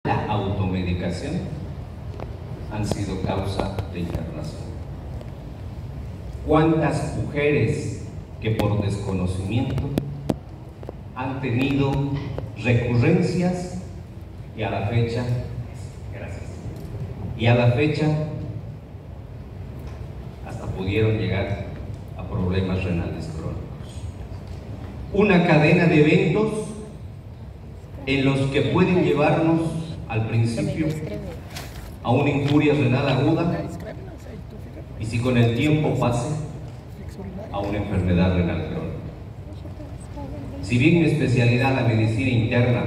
la automedicación han sido causa de internación. ¿Cuántas mujeres que por desconocimiento han tenido recurrencias y a la fecha, hasta pudieron llegar a problemas renales crónicos? Una cadena de eventos en los que pueden llevarnos al principio a una injuria renal aguda y, si con el tiempo pase, a una enfermedad renal crónica. Si bien mi especialidad, la medicina interna,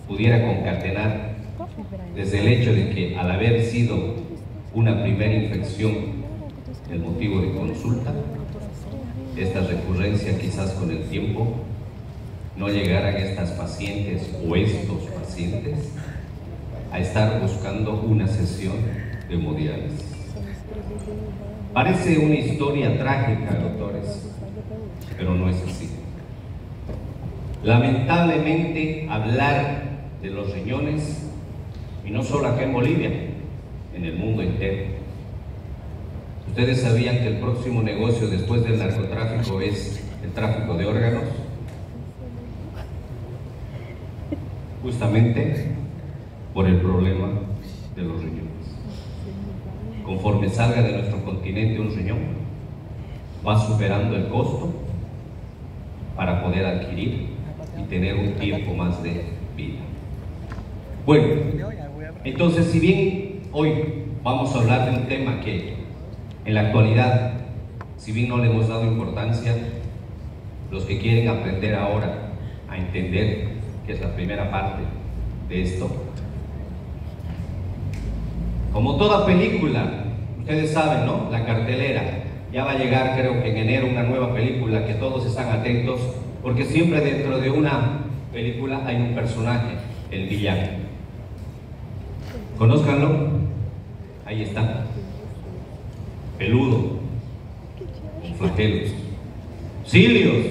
pudiera concatenar desde el hecho de que, al haber sido una primera infección el motivo de consulta, esta recurrencia quizás con el tiempo no llegaran estas pacientes o estos pacientes a estar buscando una sesión de hemodiálisis. Parece una historia trágica, doctores, pero no es así. Lamentablemente, hablar de los riñones, y no solo acá en Bolivia, en el mundo entero. ¿Ustedes sabían que el próximo negocio después del narcotráfico es el tráfico de órganos? Justamente por el problema de los riñones. Conforme salga de nuestro continente un riñón, va superando el costo para poder adquirir y tener un tiempo más de vida. Bueno, entonces, si bien hoy vamos a hablar de un tema que en la actualidad, si bien no le hemos dado importancia, los que quieren aprender ahora a entender, que es la primera parte de esto, como toda película, ustedes saben, ¿no? La cartelera, ya va a llegar, creo que en enero, una nueva película que todos están atentos, porque siempre dentro de una película hay un personaje, el villano. Conózcanlo, ahí está, peludo, con flagelos, cilios.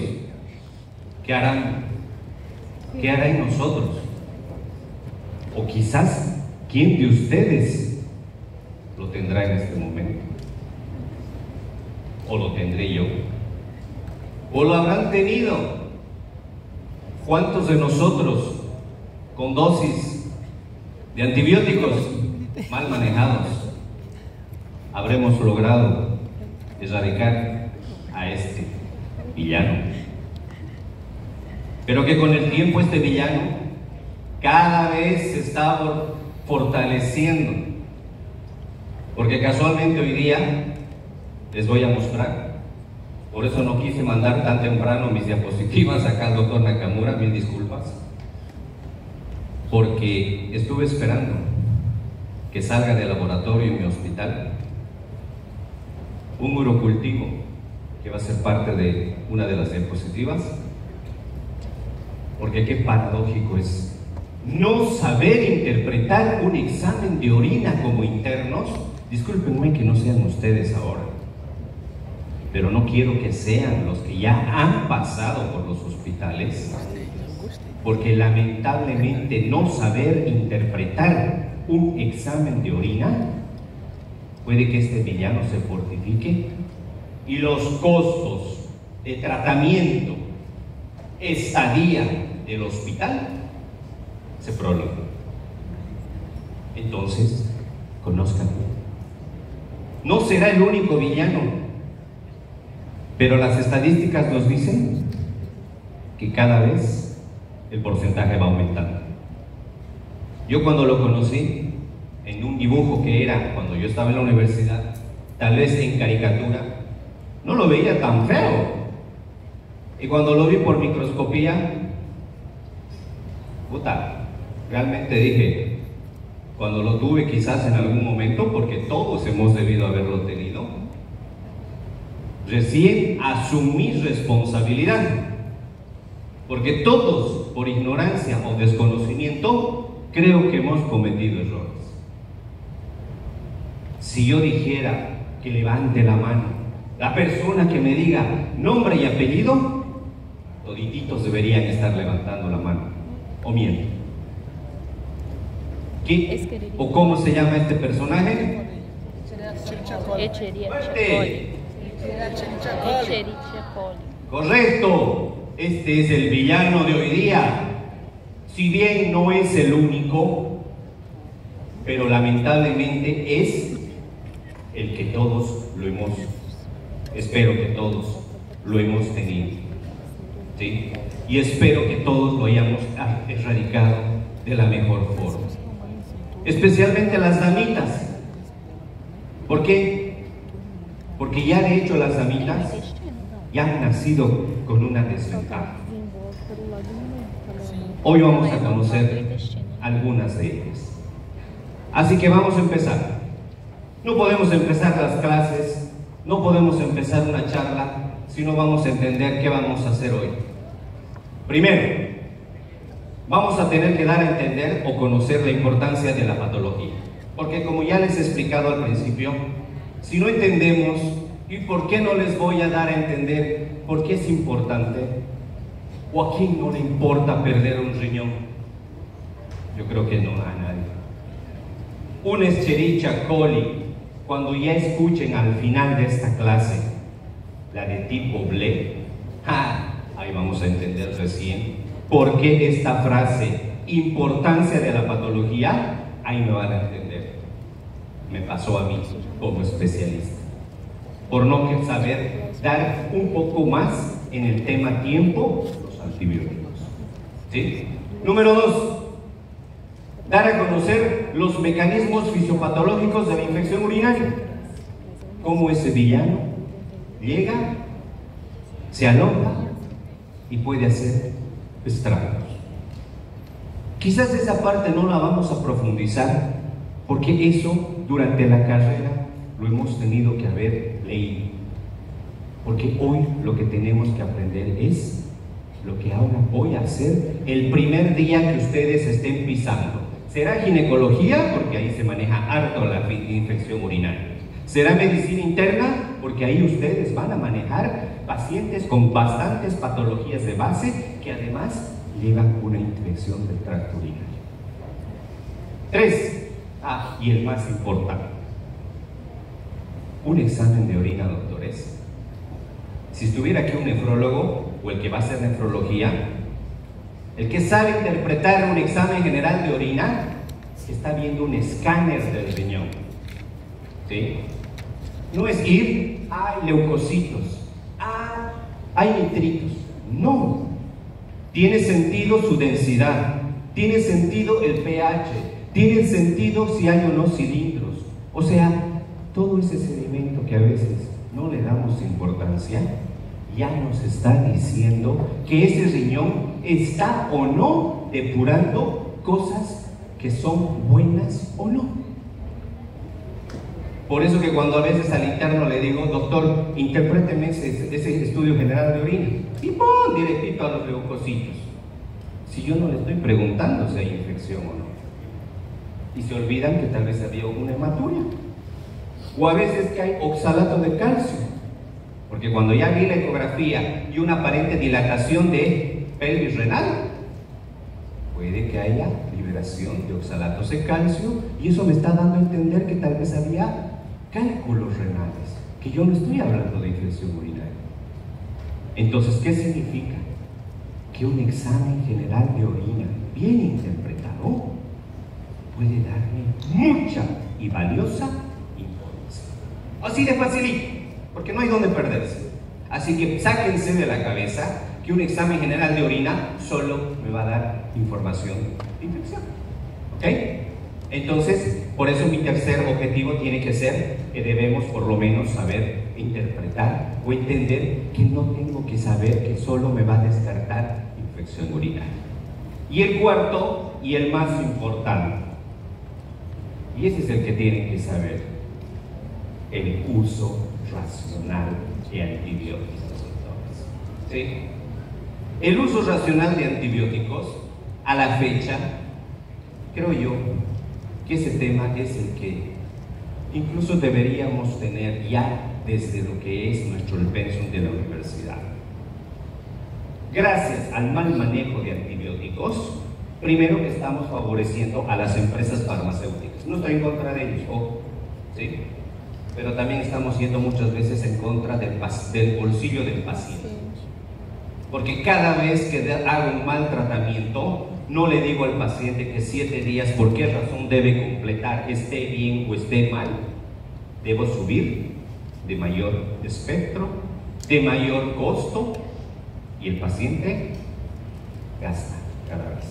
¿Qué harán? ¿Qué hará en nosotros? O quizás, ¿quién de ustedes lo tendrá en este momento? ¿O lo tendré yo? ¿O lo habrán tenido? ¿Cuántos de nosotros, con dosis de antibióticos mal manejados, habremos logrado erradicar a este villano? Pero que con el tiempo este villano cada vez se está fortaleciendo, porque casualmente hoy día les voy a mostrar. Por eso no quise mandar tan temprano mis diapositivas acá al doctor Nakamura, mil disculpas, porque estuve esperando que salga del laboratorio en mi hospital un urocultivo que va a ser parte de una de las diapositivas, porque qué paradójico es no saber interpretar un examen de orina como internos. Discúlpenme que no sean ustedes ahora, pero no quiero que sean los que ya han pasado por los hospitales, porque lamentablemente no saber interpretar un examen de orina puede que este villano se fortifique y los costos de tratamiento, estadía del hospital, se prolongan. Entonces, conózcanlo. No será el único villano, pero las estadísticas nos dicen que cada vez el porcentaje va aumentando. Yo, cuando lo conocí en un dibujo que era cuando yo estaba en la universidad, tal vez en caricatura, no lo veía tan feo, y cuando lo vi por microscopía, realmente dije, cuando lo tuve quizás en algún momento, porque todos hemos debido haberlo tenido, recién asumí responsabilidad, porque todos, por ignorancia o desconocimiento, creo que hemos cometido errores. Si yo dijera que levante la mano la persona que me diga nombre y apellido, todititos deberían estar levantando la mano, o miento. ¿O cómo se llama este personaje? Echerichia coli. Correcto, este es el villano de hoy día. Si bien no es el único, pero lamentablemente es el que todos lo hemos, espero que todos lo hemos tenido, ¿sí? Y espero que todos lo hayamos erradicado de la mejor forma, especialmente las damitas. ¿Por qué? Porque ya de hecho las damitas ya han nacido con una desventaja. Hoy vamos a conocer algunas de ellas. Así que vamos a empezar. No podemos empezar las clases, no podemos empezar una charla si no vamos a entender qué vamos a hacer hoy. Primero, vamos a tener que dar a entender o conocer la importancia de la patología. Porque como ya les he explicado al principio, si no entendemos, ¿y por qué no les voy a dar a entender por qué es importante? ¿O a quién no le importa perder un riñón? Yo creo que no a nadie. Un Escherichia coli, cuando ya escuchen al final de esta clase, la de tipo BLE, ahí vamos a entender recién por qué esta frase, importancia de la patología, ahí me van a entender. Me pasó a mí como especialista, por no saber dar un poco más en el tema tiempo, los antibióticos, ¿sí? Número 2, dar a conocer los mecanismos fisiopatológicos de la infección urinaria. Cómo ese villano llega, se aloja y puede hacer estragos. Quizás esa parte no la vamos a profundizar, porque eso durante la carrera lo hemos tenido que haber leído. Porque hoy lo que tenemos que aprender es lo que ahora voy a hacer el primer día que ustedes estén pisando. Será ginecología, porque ahí se maneja harto la infección urinaria. Será medicina interna, porque ahí ustedes van a manejar pacientes con bastantes patologías de base que además llevan una infección del tracto urinario. 3. Y el más importante, un examen de orina, doctores. Si estuviera aquí un nefrólogo o el que va a hacer nefrología, el que sabe interpretar un examen general de orina, está viendo un escáner del riñón, ¿sí? No es ir, hay leucocitos, hay nitritos. No. Tiene sentido su densidad, tiene sentido el pH, tiene sentido si hay o no cilindros. O sea, todo ese sedimento que a veces no le damos importancia, ya nos está diciendo que ese riñón está o no depurando cosas que son buenas o no. Por eso que cuando a veces al interno le digo, doctor, interpréteme ese estudio general de orina, y ¡pum!, directito a los leucocitos. Si yo no le estoy preguntando si hay infección o no. Y se olvidan que tal vez había una hematuria. O a veces que hay oxalato de calcio. Porque cuando ya vi la ecografía y una aparente dilatación de pelvis renal, puede que haya liberación de oxalatos de calcio, y eso me está dando a entender que tal vez había cálculos renales, que yo no estoy hablando de infección urinaria. Entonces, ¿qué significa? Que un examen general de orina bien interpretado puede darme mucha y valiosa información. Así de facilito, porque no hay dónde perderse. Así que sáquense de la cabeza que un examen general de orina solo me va a dar información de infección. ¿Ok? Entonces, por eso mi tercer objetivo tiene que ser que debemos por lo menos saber interpretar o entender que no tengo que saber que solo me va a descartar infección urinaria. Y el cuarto y el más importante, y ese es el que tienen que saber, el uso racional de antibióticos, doctores. ¿Sí? El uso racional de antibióticos, a la fecha, creo yo que ese tema es el que incluso deberíamos tener ya desde lo que es nuestro pensum de la universidad. Gracias al mal manejo de antibióticos, Primero, que estamos favoreciendo a las empresas farmacéuticas. No estoy en contra de ellos, ojo, ¿sí? Pero también estamos yendo muchas veces en contra del bolsillo del paciente. Porque cada vez que hago un mal tratamiento, no le digo al paciente que 7 días, por qué razón debe completar, esté bien o esté mal. Debo subir de mayor espectro, de mayor costo, y el paciente gasta cada vez.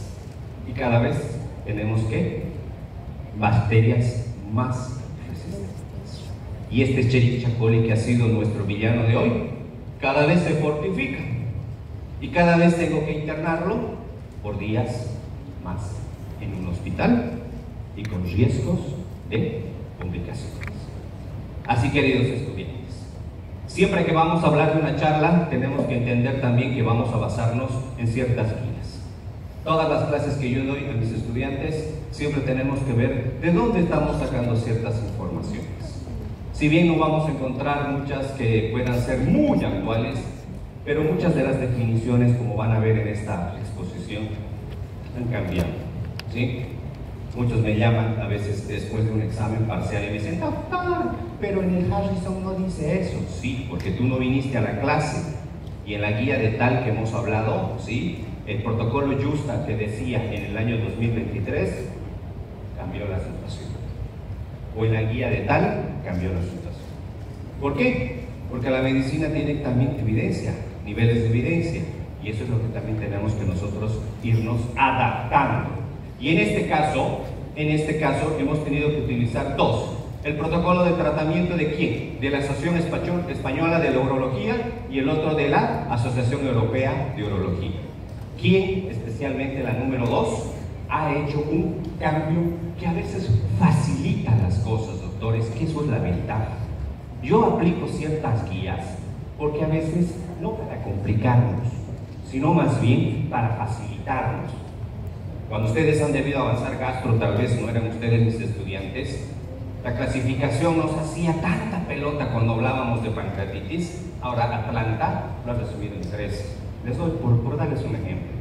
Y cada vez tenemos que bacterias más resistentes. Y este Escherichia coli, que ha sido nuestro villano de hoy, cada vez se fortifica. Y cada vez tengo que internarlo por días más en un hospital y con riesgos de complicaciones. Así, queridos estudiantes, siempre que vamos a hablar de una charla, tenemos que entender también que vamos a basarnos en ciertas guías. Todas las clases que yo doy a mis estudiantes, siempre tenemos que ver de dónde estamos sacando ciertas informaciones. Si bien no vamos a encontrar muchas que puedan ser muy actuales, pero muchas de las definiciones, como van a ver en esta exposición, han cambiado, ¿sí? Muchos me llaman a veces después de un examen parcial y me dicen: doctor, pero en el Harrison no dice eso. Sí, porque tú no viniste a la clase. Y en la guía de tal que hemos hablado, ¿sí?, el protocolo Justa que decía en el año 2023, cambió la situación. O en la guía de tal, cambió la situación. ¿Por qué? Porque la medicina tiene también evidencia, niveles de evidencia, y eso es lo que también tenemos que nosotros irnos adaptando. Y en este caso hemos tenido que utilizar dos: el protocolo de tratamiento de ¿quién? De la Asociación Española de la Urología, y el otro de la Asociación Europea de Urología. ¿Quién, especialmente la número 2, ha hecho un cambio que a veces facilita las cosas, doctores? Que eso es la ventaja. Yo aplico ciertas guías porque a veces no para complicarnos, sino más bien para facilitarnos. Cuando ustedes han debido avanzar gastro, tal vez no eran ustedes mis estudiantes, la clasificación nos hacía tanta pelota cuando hablábamos de pancreatitis. Ahora Atlanta lo ha resumido en 3. Les doy por darles un ejemplo.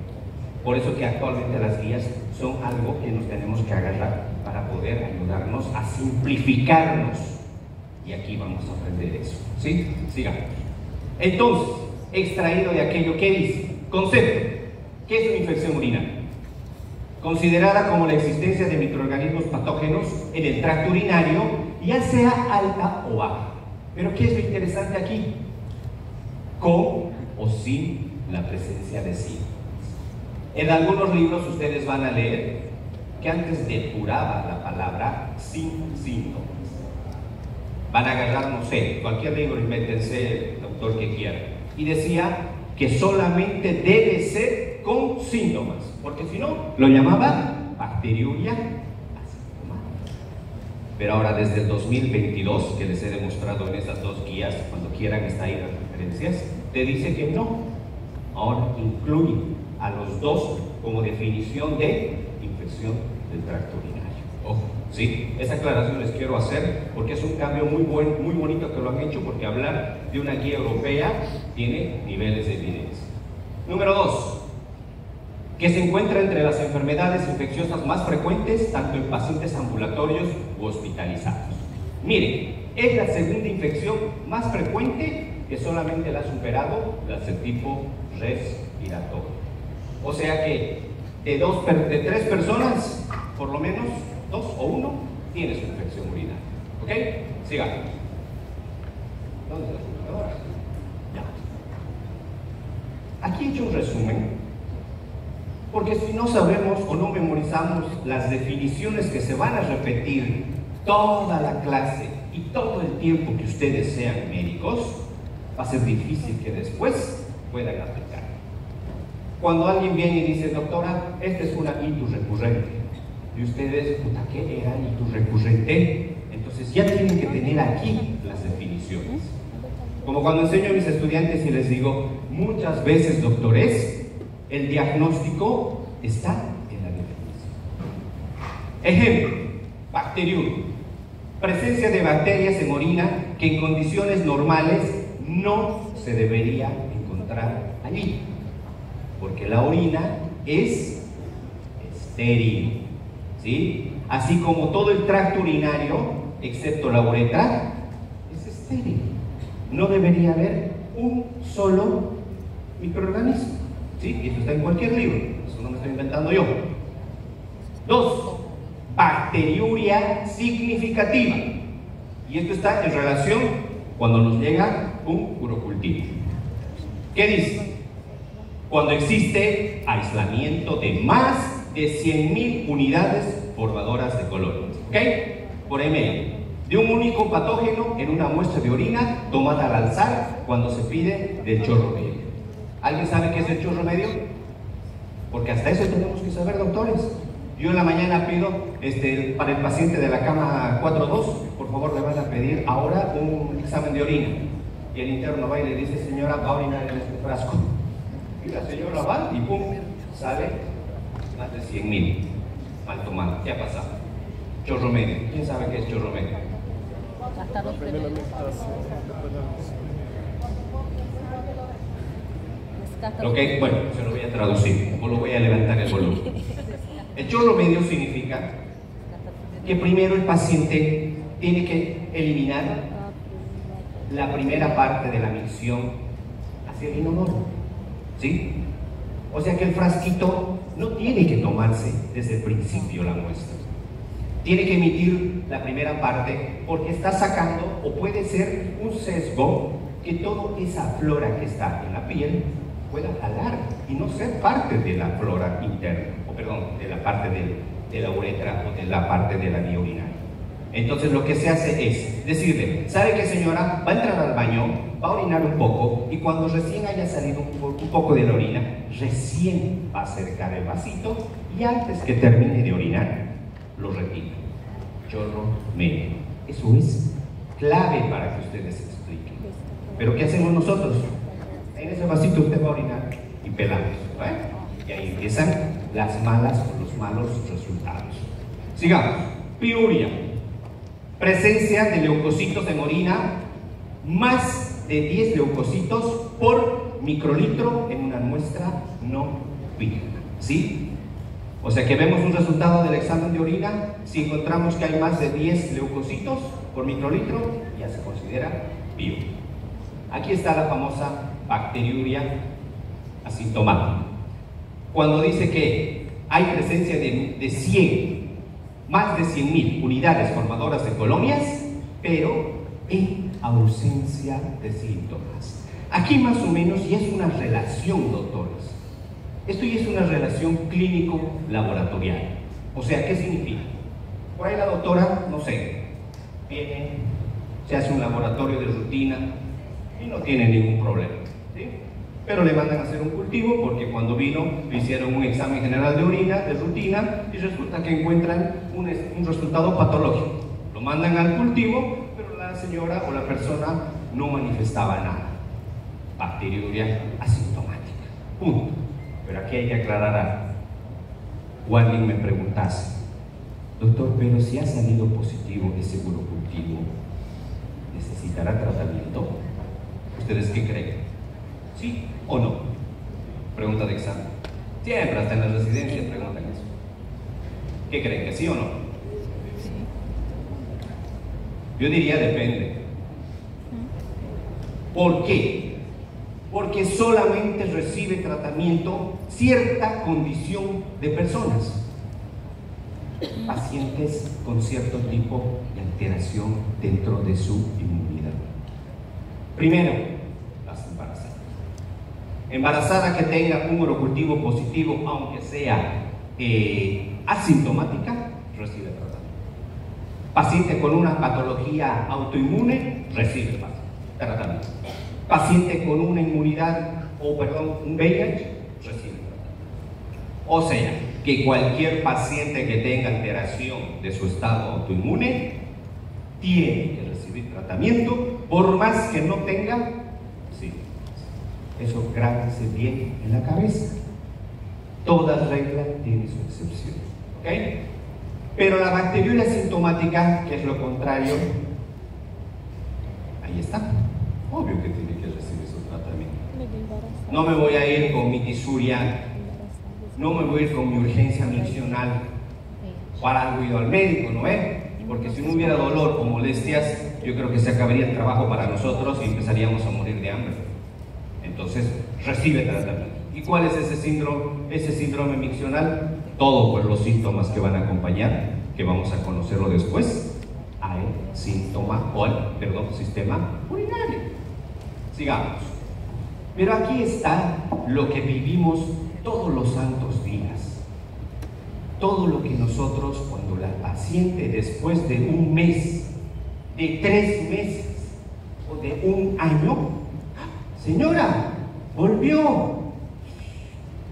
Por eso que actualmente las guías son algo que nos tenemos que agarrar para poder ayudarnos a simplificarnos. Y aquí vamos a aprender eso, ¿sí? Sigamos. Entonces, extraído de aquello que dice, concepto, ¿qué es una infección urinaria? Considerada como la existencia de microorganismos patógenos en el tracto urinario, ya sea alta o baja. Pero ¿qué es lo interesante aquí? Con o sin la presencia de síntomas. En algunos libros ustedes van a leer que antes depuraba la palabra sin síntomas. Van a agarrar, no sé, cualquier libro, invéntense, el autor que quiera, y decía que solamente debe ser con síntomas, porque si no, lo llamaba bacteriuria asintomática. Pero ahora, desde el 2022, que les he demostrado en esas dos guías, cuando quieran está ahí las referencias, te dice que no. Ahora incluye a los dos como definición de infección del tracto urinario. Ojo, sí, esa aclaración les quiero hacer porque es un cambio muy bonito que lo han hecho, porque hablar de una guía europea tiene niveles de evidencia. Número 2, que se encuentra entre las enfermedades infecciosas más frecuentes, tanto en pacientes ambulatorios u hospitalizados. Miren, es la segunda infección más frecuente, que solamente la ha superado la de tipo respiratorio. O sea que de 3 personas, por lo menos 2 o 1 tiene su infección urinaria. ¿Ok? Sigamos. ¿Dónde está la computadora? Ya. Aquí he hecho un resumen, porque si no sabemos o no memorizamos las definiciones que se van a repetir toda la clase y todo el tiempo que ustedes sean médicos, va a ser difícil que después puedan aplicar. Cuando alguien viene y dice: doctora, esta es una itus recurrente, y ustedes, puta, ¿qué era itus recurrente? Entonces ya tienen que tener aquí las definiciones. Como cuando enseño a mis estudiantes y les digo, muchas veces, doctores, el diagnóstico está en la definición. Ejemplo, bacteriuria. Presencia de bacterias en orina que en condiciones normales no se debería encontrar allí, porque la orina es estéril, ¿sí? Así como todo el tracto urinario, excepto la uretra, es estéril. No debería haber un solo microorganismo, ¿sí? Y esto está en cualquier libro, eso no me estoy inventando yo. 2. Bacteriuria significativa. Y esto está en relación cuando nos llega un urocultivo. ¿Qué dice? Cuando existe aislamiento de más de 100.000 unidades formadoras de colonias, ¿ok? Por email, de un único patógeno en una muestra de orina tomada al alzar cuando se pide del chorro medio. ¿Alguien sabe qué es el chorro medio? Porque hasta eso tenemos que saber, doctores. Yo en la mañana pido para el paciente de la cama 4.2, por favor le van a pedir ahora un examen de orina. Y el interno va y le dice, señora, va a orinar en este frasco. Y la señora va y pum, sale más de 100.000. Mal tomado. ¿Qué ha pasado? Chorro medio. ¿Quién sabe qué es chorro medio? Bueno, se lo voy a traducir, o lo voy a levantar el volumen. El chorro medio significa que primero el paciente tiene que eliminar la primera parte de la micción hacia el inodoro, ¿sí? O sea que el frasquito no tiene que tomarse desde el principio la muestra. Tiene que emitir la primera parte porque está sacando, o puede ser un sesgo, que toda esa flora que está en la piel pueda jalar y no ser parte de la flora interna, o perdón, de la parte de la uretra o de la parte de la vía urinaria. Entonces lo que se hace es decirle, ¿sabe qué, señora? Va a entrar al baño, va a orinar un poco, y cuando recién haya salido un poco de la orina, recién va a acercar el vasito y antes que termine de orinar, lo retira. Chorro medio. Eso es clave para que ustedes expliquen. Pero ¿qué hacemos nosotros? En ese vasito usted va a orinar y pelamos, ¿vale? Y ahí empiezan las malas o los malos resultados. Sigamos. Piuria. Presencia de leucocitos en orina, más de 10 leucocitos por microlitro en una muestra no virgen, ¿sí? O sea que vemos un resultado del examen de orina, si encontramos que hay más de 10 leucocitos por microlitro, ya se considera piuria. Aquí está la famosa bacteriuria asintomática. Cuando dice que hay presencia de 100, más de 100.000 unidades formadoras de colonias, pero en ausencia de síntomas. Aquí más o menos ya es una relación, doctores. Esto ya es una relación clínico-laboratorial. O sea, ¿qué significa? Por ahí la doctora, no sé, viene, se hace un laboratorio de rutina y no tiene ningún problema, ¿sí? Pero le mandan a hacer un cultivo porque cuando vino le hicieron un examen general de orina, de rutina, y resulta que encuentran un resultado patológico. Lo mandan al cultivo, pero la señora o la persona no manifestaba nada. Bacteriuria asintomática. Punto. Pero aquí hay que aclarar algo. O alguien me preguntase, doctor, pero si ha salido positivo ese urocultivo, ¿necesitará tratamiento? ¿Ustedes qué creen? ¿Sí o no? Pregunta de examen. Siempre, hasta en la residencia preguntan eso. ¿Qué creen? ¿Que sí o no? Yo diría depende. ¿Por qué? Porque solamente recibe tratamiento cierta condición de personas. Pacientes con cierto tipo de alteración dentro de su inmunidad. Primero, las embarazadas. Embarazada que tenga un urocultivo positivo, aunque sea asintomática, recibe tratamiento. Paciente con una patología autoinmune, recibe tratamiento. Paciente con una inmunidad, un VIH, recibe tratamiento. O sea, que cualquier paciente que tenga alteración de su estado autoinmune tiene que recibir tratamiento, por más que no tenga síntomas. Eso grábese bien en la cabeza. Toda regla tiene su excepción, ¿ok? Pero la bacteriuria asintomática, que es lo contrario, ahí está. Obvio que tiene que recibir su tratamiento. No me voy a ir con mi tisuria no me voy a ir con mi urgencia miccional. Para algo he ido al médico, ¿no es? Porque si no hubiera dolor o molestias, yo creo que se acabaría el trabajo para nosotros y empezaríamos a morir de hambre. Entonces, recibe tratamiento. ¿Y cuál es ese síndrome? Ese síndrome miccional, todo por los síntomas que van a acompañar, que vamos a conocerlo después, al sistema urinario. Sigamos. Pero aquí está lo que vivimos todos los santos días. Todo lo que nosotros, cuando la paciente después de un mes, de 3 meses o de un año, señora, volvió.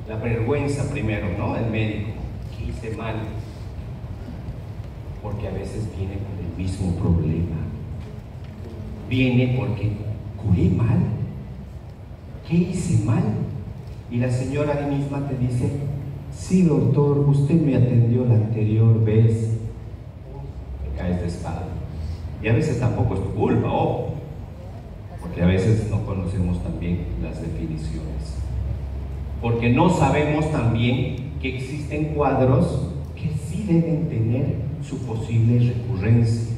La vergüenza primero, ¿no? El médico, ¿qué hice mal? Porque a veces viene con el mismo problema. Viene porque curé mal. ¿Qué hice mal? Y la señora ahí misma te dice, sí, doctor, usted me atendió la anterior vez. Te caes de espalda. Y a veces tampoco es tu culpa, porque a veces no conocemos también las definiciones. Porque no sabemos también que existen cuadros que sí deben tener su posible recurrencia.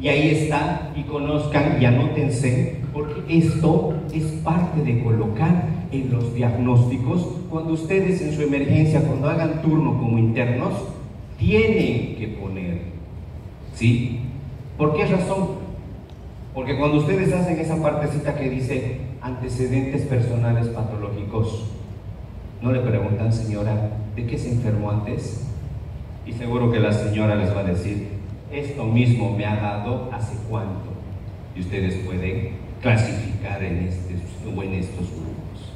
Y ahí está, y conozcan y anótense, porque esto es parte de colocar en los diagnósticos, cuando ustedes en su emergencia, cuando hagan turno como internos, tienen que poner, ¿sí? ¿Por qué razón? Porque cuando ustedes hacen esa partecita que dice antecedentes personales patológicos, no le preguntan, señora, ¿de qué se enfermó antes? Y seguro que la señora les va a decir, esto mismo me ha dado hace cuánto. Y ustedes pueden clasificar en estos grupos.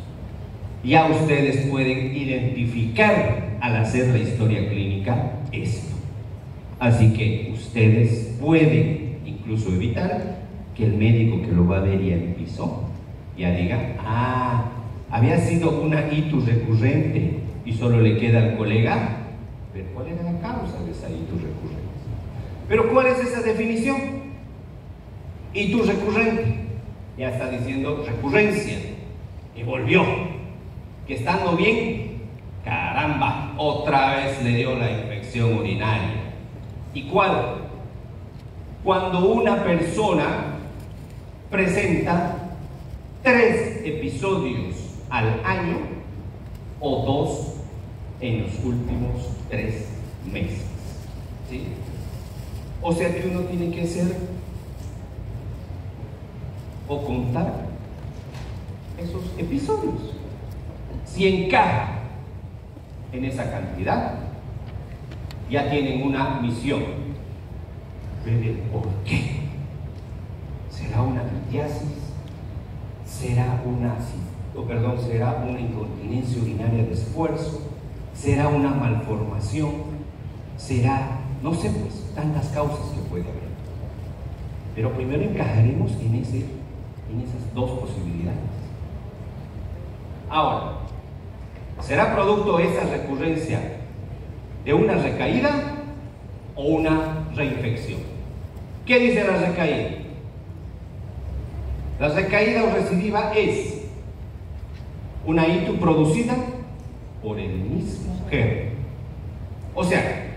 Ya ustedes pueden identificar al hacer la historia clínica esto. Así que ustedes pueden incluso evitar que el médico que lo va a ver ya empezó, ya diga, había sido una ictus recurrente y solo le queda al colega ver cuál era la causa de esa ictus recurrente. Pero ¿cuál es esa definición? Ictus recurrente, ya está diciendo recurrencia, y volvió, que estando bien, caramba, otra vez le dio la infección urinaria. ¿Y cuál? Cuando una persona presenta 3 episodios al año o 2 en los últimos 3 meses, ¿sí? O sea que uno tiene que ser o contar esos episodios. Si encaja en esa cantidad, ya tienen una misión: ver el por qué. ¿Será una litiasis? ¿Será será una incontinencia urinaria de esfuerzo? ¿Será una malformación? ¿Será, no sé, pues, tantas causas que puede haber? Pero primero encajaremos en esas 2 posibilidades. Ahora, ¿será producto esa recurrencia de una recaída o una reinfección? ¿Qué dice la recaída? La recaída o recidiva es una ictus producida por el mismo germen. O sea,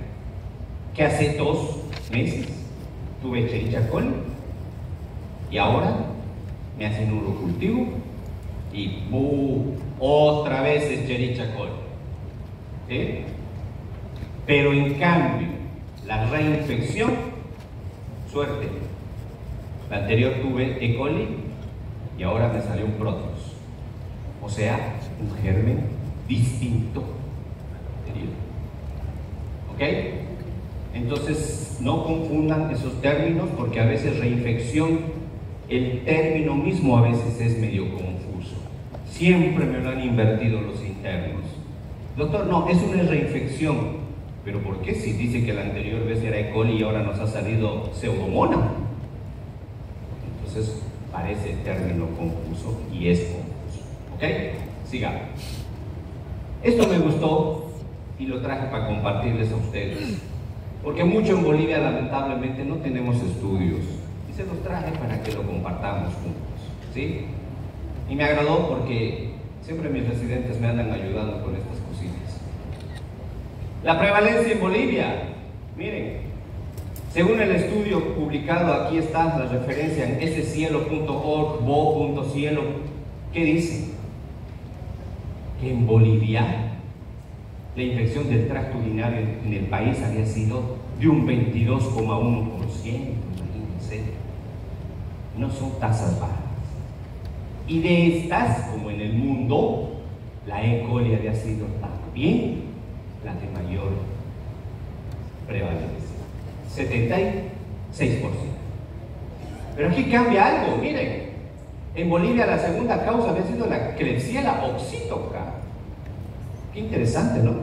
que hace 2 meses tuve Escherichia coli y ahora me hacen un urocultivo y otra vez Escherichia coli. ¿Sí? Pero en cambio, la reinfección, suerte. La anterior tuve E. coli y ahora me salió un protozoa. O sea, un germen distinto anterior. ¿Ok? Entonces, no confundan esos términos, porque a veces reinfección, el término mismo a veces es medio confuso. Siempre me lo han invertido los internos. Doctor, no, es una reinfección. ¿Pero por qué? Si dice que la anterior vez era E. coli y ahora nos ha salido pseudomonas. Entonces, parece término confuso y es confuso. ¿Ok? Sigamos. Esto me gustó y lo traje para compartirles a ustedes, porque mucho en Bolivia lamentablemente no tenemos estudios, y se los traje para que lo compartamos juntos, ¿sí? Y me agradó porque siempre mis residentes me andan ayudando con estas cositas. La prevalencia en Bolivia, miren, según el estudio publicado, aquí está la referencia en escielo.org, bo.cielo, ¿qué dice? Que en Bolivia la infección del tracto urinario en el país había sido de un 22,1%, imagínense. No son tasas bajas. Y de estas, como en el mundo, la E. coli había sido también la de mayor prevalencia, 76%. Pero aquí cambia algo, miren. En Bolivia la segunda causa había sido la Klebsiella oxítoca. Qué interesante, ¿no?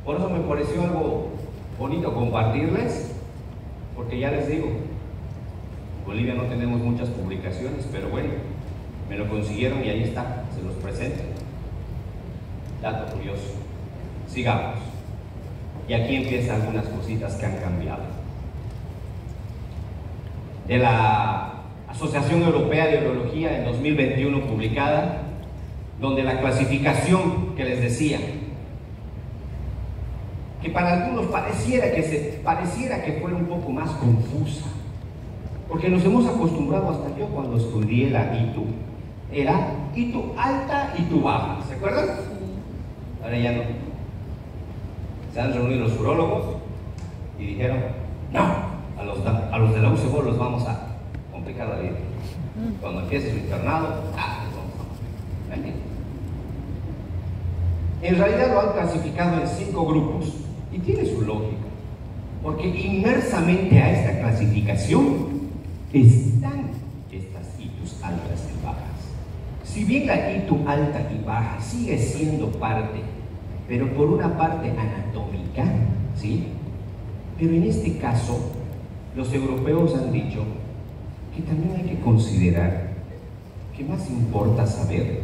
Por eso me pareció algo bonito compartirles, porque ya les digo, en Bolivia no tenemos muchas publicaciones, pero bueno, me lo consiguieron y ahí está, se los presento. Dato curioso. Sigamos. Y aquí empiezan algunas cositas que han cambiado. De la Asociación Europea de Urología en 2021 publicada, donde la clasificación que les decía, que para algunos pareciera que fuera un poco más confusa, porque nos hemos acostumbrado, hasta yo cuando estudié la ITU, era ITU alta, ITU baja, ¿se acuerdan? Ahora ya no. Se han reunido los urólogos y dijeron, no, a los de la UCBO los vamos a complicar la vida. Cuando empiece su internado, les vamos a complicar. En realidad lo han clasificado en 5 grupos y tiene su lógica, porque inmersamente a esta clasificación están estas ITUs altas y bajas. Si bien la ITU alta y baja sigue siendo parte, pero por una parte anatómica, ¿sí? Pero en este caso, los europeos han dicho que también hay que considerar que más importa saber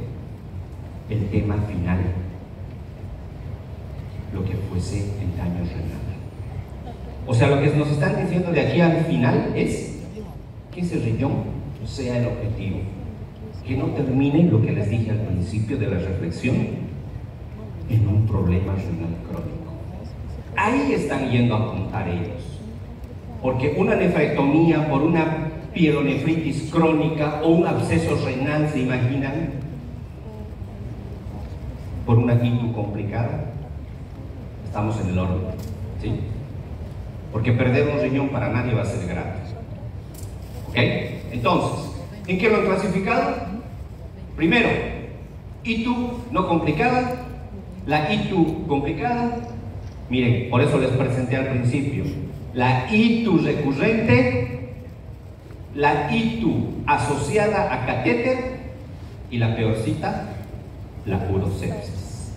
el tema final, lo que fuese el daño renal. O sea, lo que nos están diciendo de aquí al final es que ese riñón sea el objetivo, que no termine lo que les dije al principio de la reflexión en un problema renal crónico. Ahí están yendo a apuntar ellos, porque una nefrectomía por una pielonefritis crónica o un absceso renal, ¿se imaginan? Por una ITU complicada, estamos en el horno, ¿sí? Porque perder un riñón para nadie va a ser gratis. ¿Ok? Entonces, ¿en qué lo han clasificado? Primero, ITU no complicada, la ITU complicada. Miren, por eso les presenté al principio la ITU recurrente, la ITU asociada a catéter y la peorcita, la urosepsis.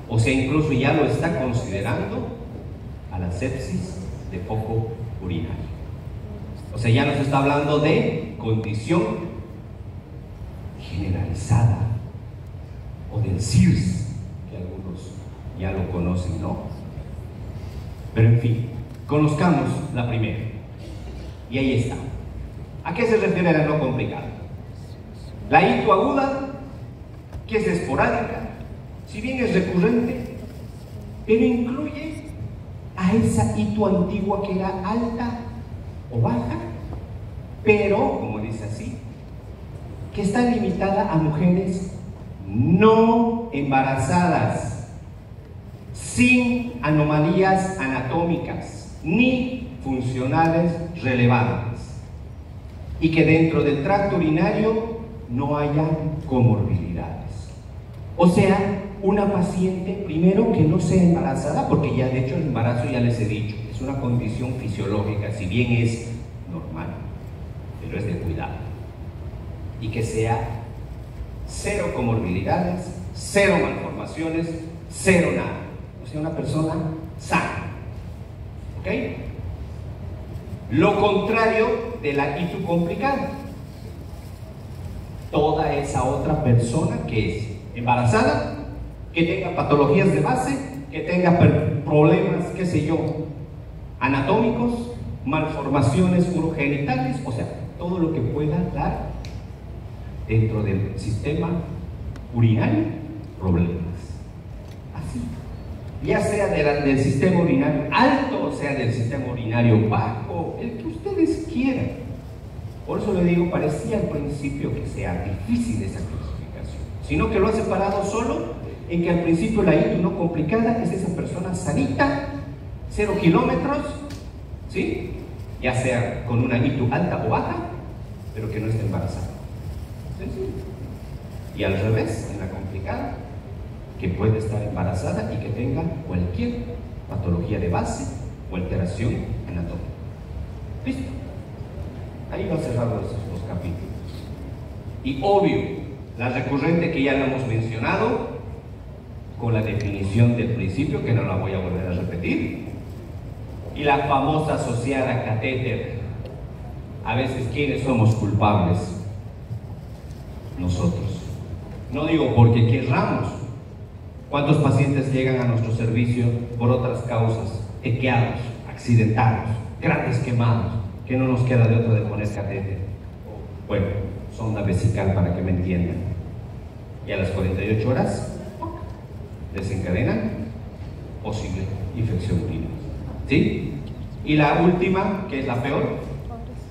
O sea, incluso ya lo está considerando a la sepsis de foco urinario. O sea, ya nos está hablando de condición generalizada o del CIRS, que algunos ya lo conocen, ¿no? Pero en fin, conozcamos la primera. Y ahí está. ¿A qué se refiere la no complicada? La ITU aguda, que es esporádica, si bien es recurrente, pero incluye a esa ITU antigua que era alta o baja, pero, como dice así, que está limitada a mujeres no embarazadas, sin anomalías anatómicas ni funcionales relevantes, y que dentro del tracto urinario no haya comorbilidades. O sea, una paciente, primero, que no sea embarazada, porque ya de hecho el embarazo, ya les he dicho, es una condición fisiológica, si bien es normal, pero es de cuidado. Y que sea cero comorbilidades, cero malformaciones, cero nada. O sea, una persona sana. ¿Ok? Lo contrario de la ITU complicada. Toda esa otra persona que es embarazada, que tenga patologías de base, que tenga problemas, qué sé yo, anatómicos, malformaciones urogenitales, o sea, todo lo que pueda dar dentro del sistema urinario problemas. Así. ya sea del sistema urinario alto, o sea del sistema urinario bajo, el que ustedes quieran. Por eso le digo, parecía al principio que sea difícil esa clasificación, sino que lo ha separado solo en que al principio la ITU no complicada es esa persona sanita, 0 kilómetros, ¿sí? Ya sea con una ITU alta o baja, pero que no esté embarazada. Sencillo. Y al revés, en la complicada, que puede estar embarazada y que tenga cualquier patología de base o alteración anatómica. ¿Listo? Ahí va cerrado esos dos capítulos. Y obvio, la recurrente que ya la hemos mencionado, con la definición del principio, que no la voy a volver a repetir, y la famosa asociada catéter. A veces, ¿quiénes somos culpables? Nosotros. No digo porque querramos. ¿Cuántos pacientes llegan a nuestro servicio por otras causas? Equeados, accidentados, grandes quemados, que no nos queda de otra de poner catéter. Bueno, sonda vesical para que me entiendan. Y a las 48 horas desencadenan posible infección urinaria. ¿Sí? Y la última, que es la peor,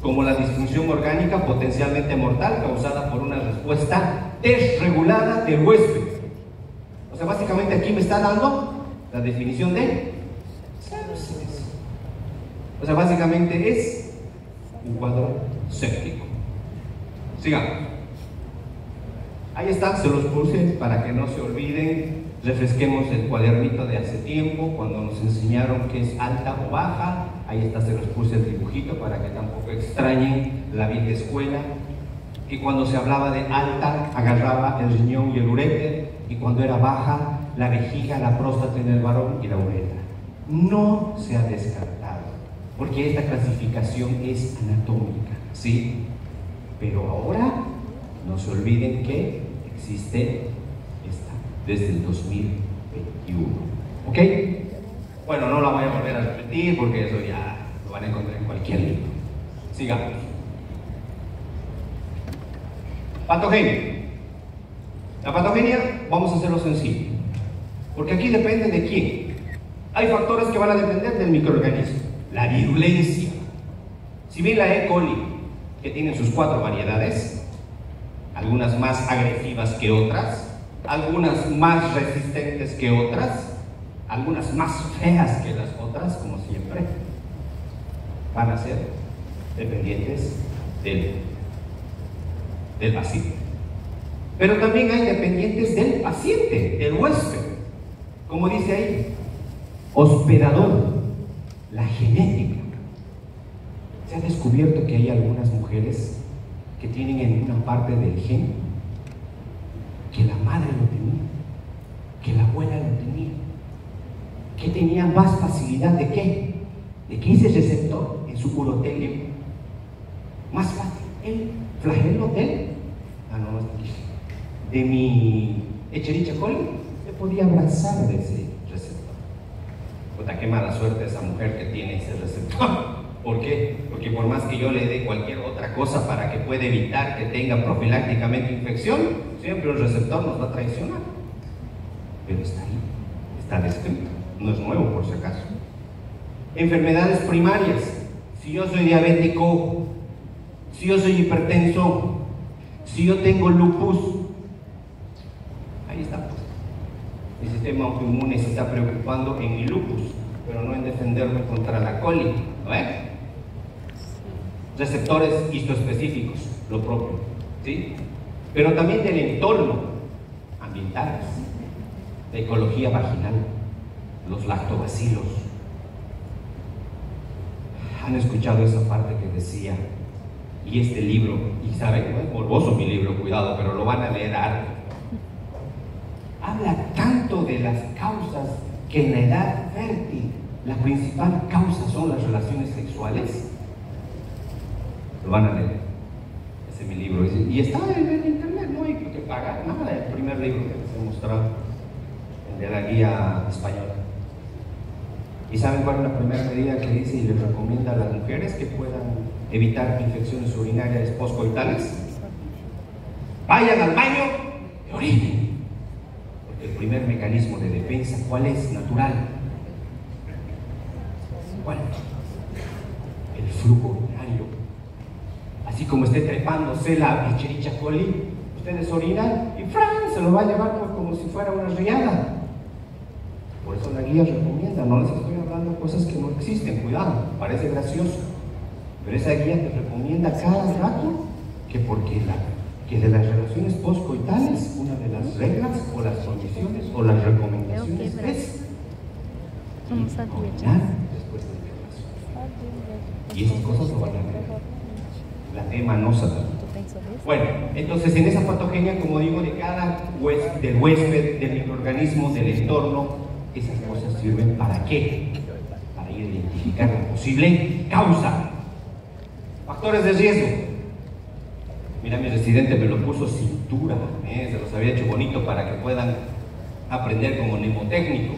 como la disfunción orgánica potencialmente mortal causada por una respuesta desregulada del huésped. O sea, básicamente aquí me está dando la definición de sepsis. O sea, básicamente es un cuadro séptico. Sigamos. Ahí están, se los puse para que no se olviden. Refresquemos el cuadernito de hace tiempo, cuando nos enseñaron qué es alta o baja. Ahí está, se los puse el dibujito para que tampoco extrañen la vieja escuela. Que cuando se hablaba de alta, agarraba el riñón y el uréter, y cuando era baja, la vejiga, la próstata en el varón y la uretra. No se ha descartado, porque esta clasificación es anatómica, ¿sí? Pero ahora, no se olviden que existe esta, desde el 2021, ¿ok? Bueno, no la voy a volver a repetir, porque eso ya lo van a encontrar en cualquier libro. Sigamos. Patogenia. La patogenia, vamos a hacerlo sencillo, porque aquí depende de quién. Hay factores que van a depender del microorganismo. La virulencia. Si bien la E. coli, que tiene sus 4 variedades, algunas más agresivas que otras, algunas más resistentes que otras, algunas más feas que las otras, como siempre, van a ser dependientes del paciente. Pero también hay dependientes del paciente, del huésped. Como dice ahí, hospedador, la genética. Se ha descubierto que hay algunas mujeres que tienen en una parte del gen que la madre lo tenía, que la abuela lo tenía, que tenían más facilidad de qué, de que ese receptor en su urotelio, más fácil, el flagelo de mi Escherichia coli, le podía abrazar de ese receptor. Puta, qué mala suerte esa mujer que tiene ese receptor. ¿Por qué? Porque por más que yo le dé cualquier otra cosa para que pueda evitar que tenga profilácticamente infección, siempre el receptor nos va a traicionar. Pero está ahí, está descrito, no es nuevo por si acaso. Enfermedades primarias. Si yo soy diabético, si yo soy hipertenso, si yo tengo lupus, ahí está. Mi sistema autoinmune se está preocupando en mi lupus, pero no en defenderme contra la coli, ¿no es? Receptores histoespecíficos, lo propio, ¿sí? Pero también del entorno ambiental, la ecología vaginal, los lactobacilos. Han escuchado esa parte que decía, y este libro, y saben, no es morboso mi libro, cuidado, pero lo van a leer harto. Habla tanto de las causas que en la edad fértil la principal causa son las relaciones sexuales. Lo van a leer, ese es mi libro, y está en el internet, no hay que pagar nada. El primer libro que les he mostrado, el de la guía española. ¿Y saben cuál es la primera medida que dice y les recomienda a las mujeres que puedan evitar infecciones urinarias poscoitales? Vayan al baño y orinen, porque el primer mecanismo mecanismo de defensa, ¿cuál es? Natural. ¿Cuál? El flujo urinario. Así como esté trepándose la Escherichia coli, ustedes orinan y ¡fran! Se lo va a llevar pues, como si fuera una riada. Por eso la guía recomienda, no les estoy hablando de cosas que no existen, cuidado, parece gracioso, pero esa guía te recomienda cada rato que que de las relaciones postcoitales, una de las reglas o las condiciones o las recomendaciones es orinar después de la relación. Y esas cosas lo van a ver. La tema no se da. Bueno, entonces en esa patogenia, como digo, de cada del huésped, del microorganismo, del entorno, esas cosas sirven ¿para qué? Para identificar la posible causa. Factores de riesgo. Mira, mi residente me lo puso cintura, se los había hecho bonito para que puedan aprender como mnemotécnico.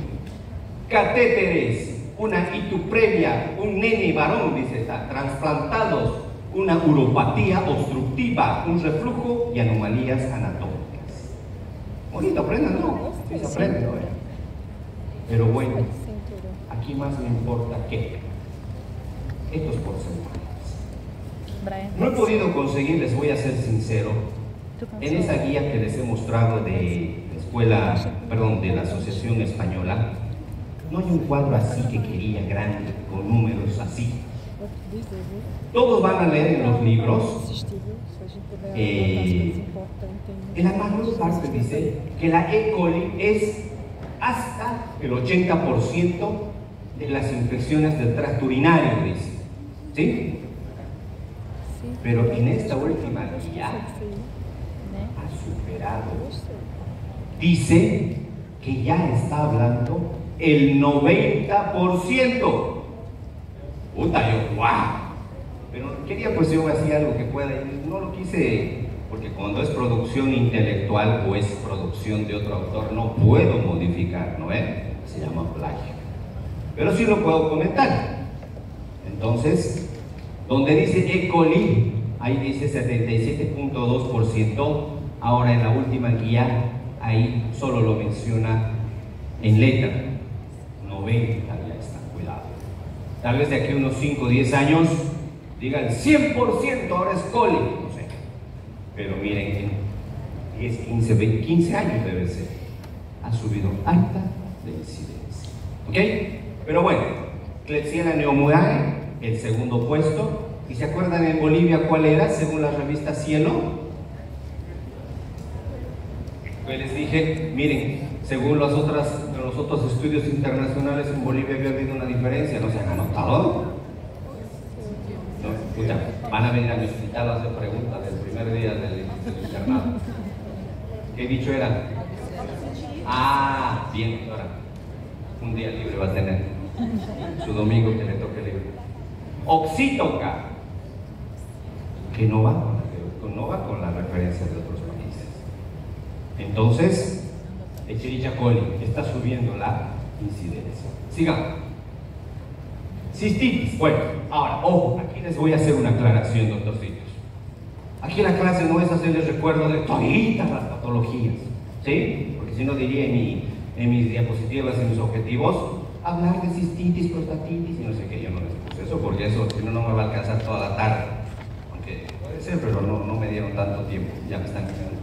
Catéteres, una ituprevia, un nene varón, dice esta, trasplantados, una uropatía obstructiva, un reflujo y anomalías anatómicas. Bonito, aprendan, ¿no? Sí, se aprende, ¿no? Pero bueno, aquí más me importa que estos porcentajes. No he podido conseguir, les voy a ser sincero, en esa guía que les he mostrado de la escuela, perdón, de la Asociación Española, no hay un cuadro así que quería grande, con números así. Todos van a leer en los libros, en la mayor parte dice que la E. coli es hasta el 80% de las infecciones del tracto urinario, dice. ¿Sí? Pero en esta última guía ha superado. Dice que ya está hablando el 90%. Puta, yo, ¡guau! Pero quería pues yo hacía algo que pueda, no lo quise, porque cuando es producción intelectual o es producción de otro autor, no puedo modificar, ¿no es? Se llama plagio. Pero sí lo puedo comentar. Entonces, donde dice E. coli, ahí dice 77.2%, ahora en la última guía, ahí solo lo menciona en letra, 90 ya está, cuidado. Tal vez de aquí a unos 5 o 10 años digan 100% ahora es coli, no sé. Pero miren, en 10, 15, 20, 15 años debe ser, ha subido alta de incidencia. ¿Ok? Pero bueno, Klebsiella pneumoniae, el segundo puesto. ¿Y se acuerdan en Bolivia cuál era según la revista Cielo? Pues les dije, miren, según los otros estudios internacionales en Bolivia había habido una diferencia, ¿no se han anotado? No, escucha, van a venir a mi hospital a hacer preguntas del primer día del internado. ¿Qué dicho era? Ah, bien, ahora, un día libre va a tener, su domingo que le toque libre. Oxítoca, que no va con la referencia de otros países. Entonces, Escherichia coli está subiendo la incidencia. Sigamos. Cistitis. Bueno, ahora, ojo, aquí les voy a hacer una aclaración, doctorcitos. Aquí la clase no es hacerles recuerdo de toditas las patologías, ¿sí? Porque si no diría en mis diapositivas, en mis objetivos, hablar de cistitis, prostatitis y no sé qué, yo no les puse eso, porque eso, si no, no me va a alcanzar toda la tarde. Aunque puede ser, pero no me dieron tanto tiempo, ya me están quedando.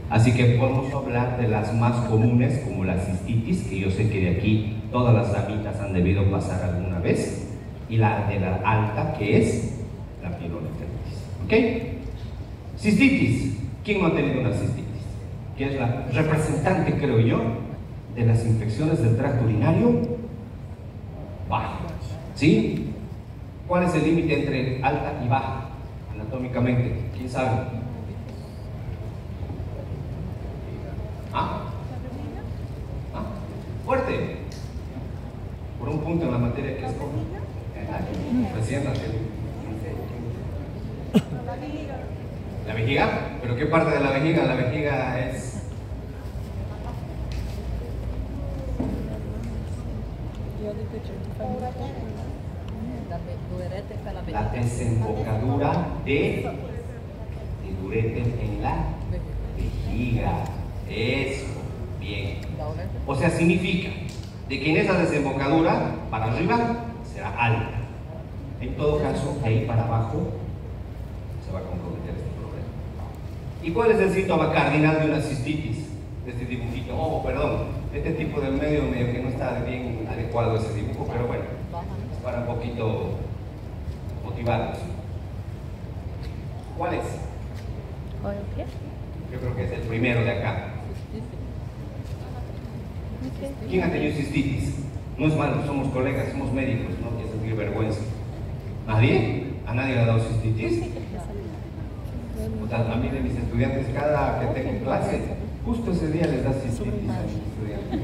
Así que podemos hablar de las más comunes, como la cistitis, que yo sé que de aquí todas las ramitas han debido pasar alguna vez, y la de la alta, que es la pielonefritis. ¿Ok? Cistitis. ¿Quién no ha tenido una cistitis? Que es la representante, creo yo, de las infecciones del tracto urinario bajo. ¿Sí? ¿Cuál es el límite entre alta y baja anatómicamente? ¿Quién sabe? ¿Ah? Fuerte. Por un punto en la materia que es como recién la vejiga. ¿Pero qué parte de la vejiga? La vejiga es la desembocadura de ureter en la vejiga. Eso, bien. Bien. O sea, significa de que en esa desembocadura, para arriba, será alta. En todo caso, de ahí para abajo, se va a comprometer este problema. ¿Y cuál es el síntoma cardinal de una cistitis? De este dibujito. Oh, perdón, este tipo de medio que no está bien adecuado ese dibujo, pero bueno, es para un poquito motivarlos. ¿Cuál es? Yo creo que es el primero de acá. ¿Quién ha tenido cistitis? No es malo, somos colegas, somos médicos, no hay que sentir vergüenza. ¿Nadie? ¿A nadie le ha dado cistitis? O sea, a mí de mis estudiantes, cada que tengo clase, justo ese día les da cistitis a mis estudiantes.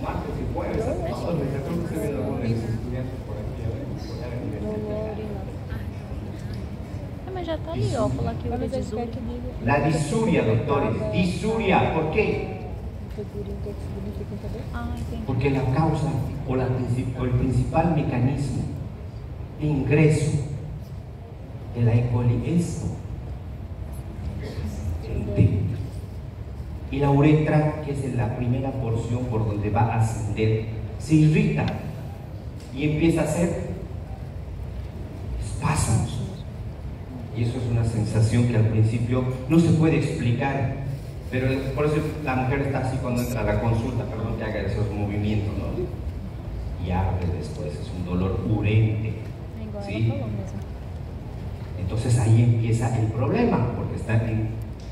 Martes y jueves, a todos les creo que se ven algunos de mis estudiantes por aquí, a ver, por allá en la universidad. Mas já tá ali, ó, falar que urea disuria. La disuria, doctores, disuria, ¿por qué? Ah, entendi. Porque la causa o el principal mecanismo de ingreso de la E. coli es esto, el T. Y la uretra, que es la primera porción por donde va a ascender, se irrita y empieza a hacer espasmos. Y eso es una sensación que al principio no se puede explicar, pero por eso la mujer está así cuando entra a la consulta, perdón que haga esos movimientos, ¿no? Y arde después, es un dolor urente, ¿sí? Entonces ahí empieza el problema, porque está en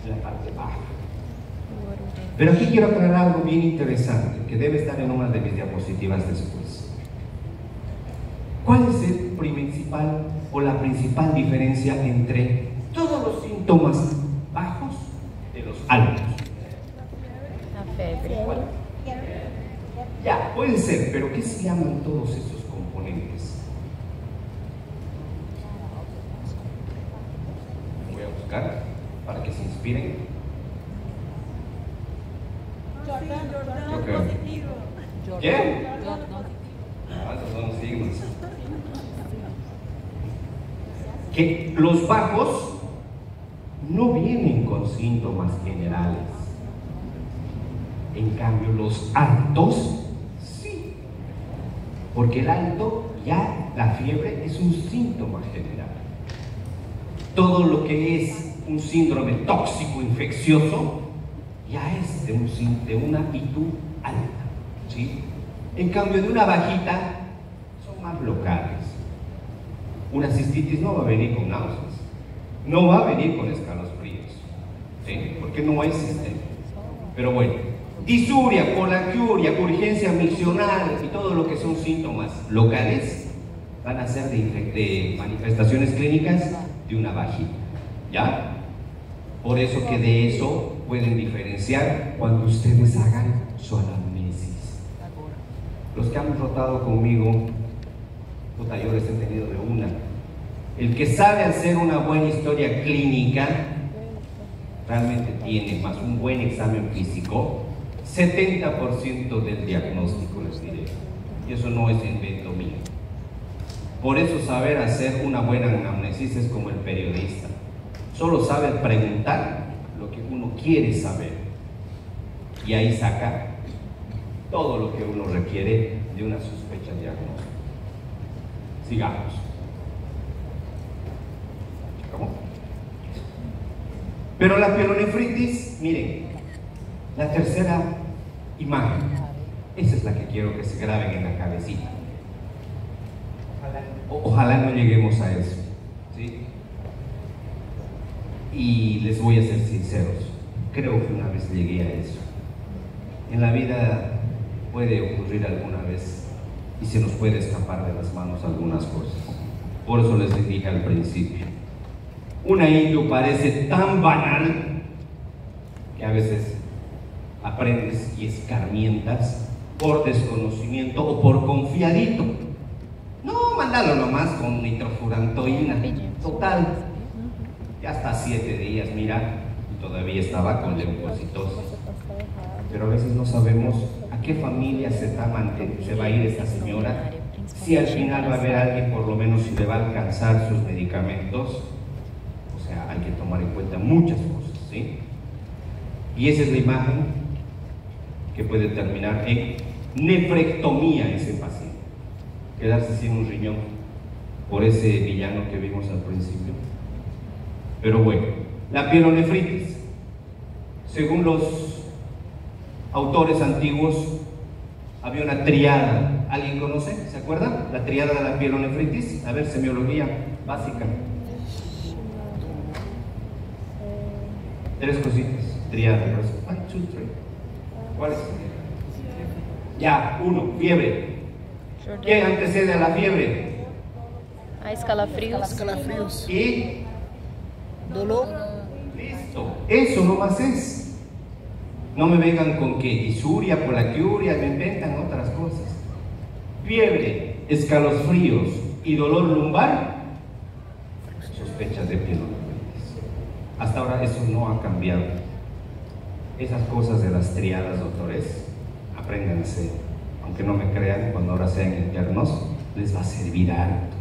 la parte baja. Pero aquí quiero aclarar algo bien interesante, que debe estar en una de mis diapositivas después. ¿Cuál es el principal o la principal diferencia entre todos los síntomas bajos de los altos? A febre. Ya, puede ser, pero ¿qué se llaman todos esos componentes? Voy a buscar para que se inspiren. Yo creo. ¿Qué? Ah, esos son signos. Que los bajos no vienen con síntomas generales. En cambio, los altos, sí. Porque el alto, ya la fiebre es un síntoma general. Todo lo que es un síndrome tóxico infeccioso, ya es de una ITU alta, ¿sí? En cambio, de una bajita, son más locales. Una cistitis no va a venir con náuseas, no va a venir con escalofríos, ¿sí? Porque no es sistémico. Pero bueno, disuria, colaquiuria, urgencia miccional y todo lo que son síntomas locales van a ser de manifestaciones clínicas de una bajita, ¿ya? Por eso que de eso pueden diferenciar cuando ustedes hagan su anamnesis. Los que han rotado conmigo, puta, yo les he tenido de una. El que sabe hacer una buena historia clínica realmente tiene, más un buen examen físico, 70% del diagnóstico, les diré. Y eso no es invento mío. Por eso saber hacer una buena anamnesis es como el periodista. Solo sabe preguntar lo que uno quiere saber. Y ahí saca todo lo que uno requiere de una sospecha diagnóstica. Sigamos. ¿Cómo? Pero la pielonefritis, miren, la tercera imagen, esa es la que quiero que se graben en la cabecita. Ojalá no lleguemos a eso, ¿sí? Y les voy a ser sinceros, creo que una vez llegué a eso. En la vida puede ocurrir alguna vez y se nos puede escapar de las manos algunas cosas. Por eso les dije al principio, una ITU parece tan banal que a veces aprendes y escarmientas por desconocimiento o por confiadito. No, mándalo nomás con nitrofurantoína. Total, ya hasta 7 días, mira, y todavía estaba con leucocitosis. Pero a veces no sabemos a qué familia se va a ir esta señora, si al final va a haber alguien por lo menos si le va a alcanzar sus medicamentos. O sea, hay que tomar en cuenta muchas cosas, ¿sí? Y esa es la imagen que puede terminar en nefrectomía en ese paciente, quedarse sin un riñón por ese villano que vimos al principio. Pero bueno, la pielonefritis, según los autores antiguos, había una triada. ¿Alguien conoce? ¿Se acuerda? La triada de la pielonefritis. A ver, semiología básica. 3 cositas. Triada. 1, 2, 3. ¿Cuál es? Ya, 1, fiebre. ¿Qué antecede a la fiebre? A escalafrios. Escalafríos. Y Dolor. listo. Eso nomás es. No me vengan con que disuria, polaquiuria, me inventan otras cosas. Fiebre, escalofríos y dolor lumbar, sospechas de pielonefritis. Hasta ahora eso no ha cambiado. Esas cosas de las triadas, doctores, apréndanse. Aunque no me crean, cuando ahora sean internos, les va a servir harto.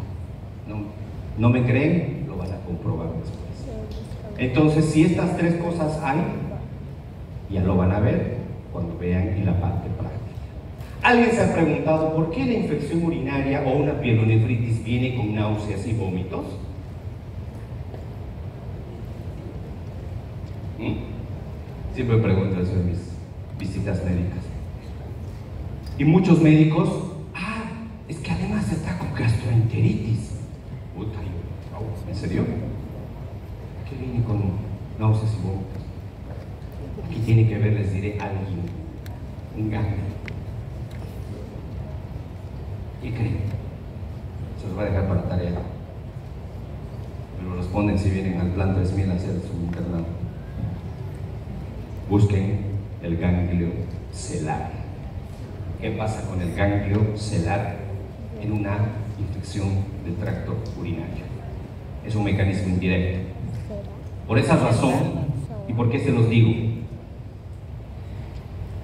No me creen, lo van a comprobar después. Entonces, si estas 3 cosas hay, ya lo van a ver cuando vean en la parte práctica. ¿Alguien se ha preguntado por qué la infección urinaria o una pielonefritis viene con náuseas y vómitos? Siempre pregunto eso en mis visitas médicas. Y muchos médicos, es que además está con gastroenteritis. Puta, ¿en serio? ¿Qué viene con náuseas y vómitos? Aquí tiene que ver, les diré, alguien, un ganglio. ¿Qué creen? Se los voy a dejar para tarea. Me lo responden si vienen al plan 3000 a hacer su internado. Busquen el ganglio celar. ¿Qué pasa con el ganglio celar en una infección del tracto urinario? Es un mecanismo indirecto. Por esa razón, ¿y por qué se los digo?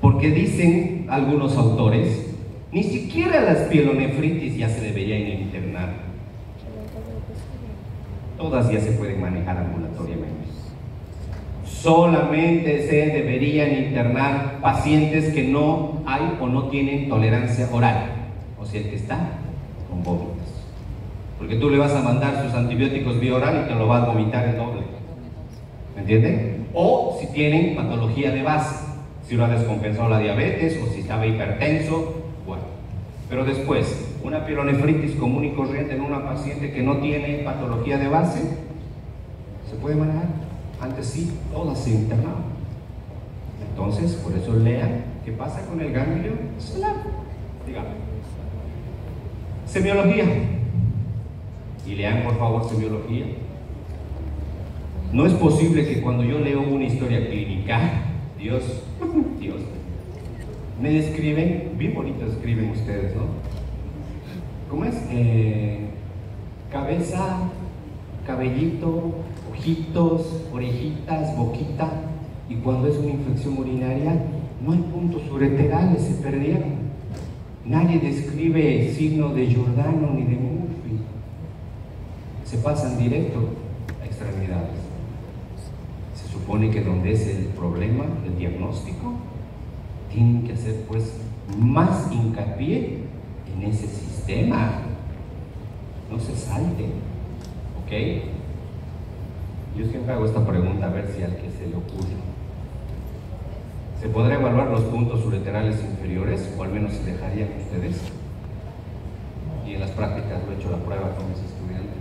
Porque dicen algunos autores, ni siquiera las pielonefritis ya se deberían internar. Todas ya se pueden manejar ambulatoriamente. Solamente se deberían internar pacientes que no hay o no tienen tolerancia oral, o sea, el que está con vómitos. Porque tú le vas a mandar sus antibióticos vía oral y te lo vas a vomitar el doble. ¿Me entienden? O si tienen patología de base, si uno ha descompensado la diabetes o si estaba hipertenso, bueno. Pero después, una pielonefritis común y corriente en una paciente que no tiene patología de base, ¿se puede manejar? Antes sí, todas se internaban. Entonces, por eso lean qué pasa con el ganglio celar. Dígame. Semiología. Y lean por favor semiología. No es posible que cuando yo leo una historia clínica, Dios, me describen, bien bonito escriben ustedes, ¿no? ¿Cómo es? Cabeza, cabellito, ojitos, orejitas, boquita, y cuando es una infección urinaria no hay puntos ureterales, se perdieron. Nadie describe signo de Giordano ni de Murphy, se pasan directo a extremidades. Se supone que donde es el problema, el diagnóstico, tienen que hacer pues más hincapié en ese sistema, no se salte, ¿ok? Yo siempre hago esta pregunta a ver si al que se le ocurre. ¿Se podrá evaluar los puntos ureterales inferiores? O al menos se dejarían ustedes. Y en las prácticas lo he hecho la prueba con mis estudiantes.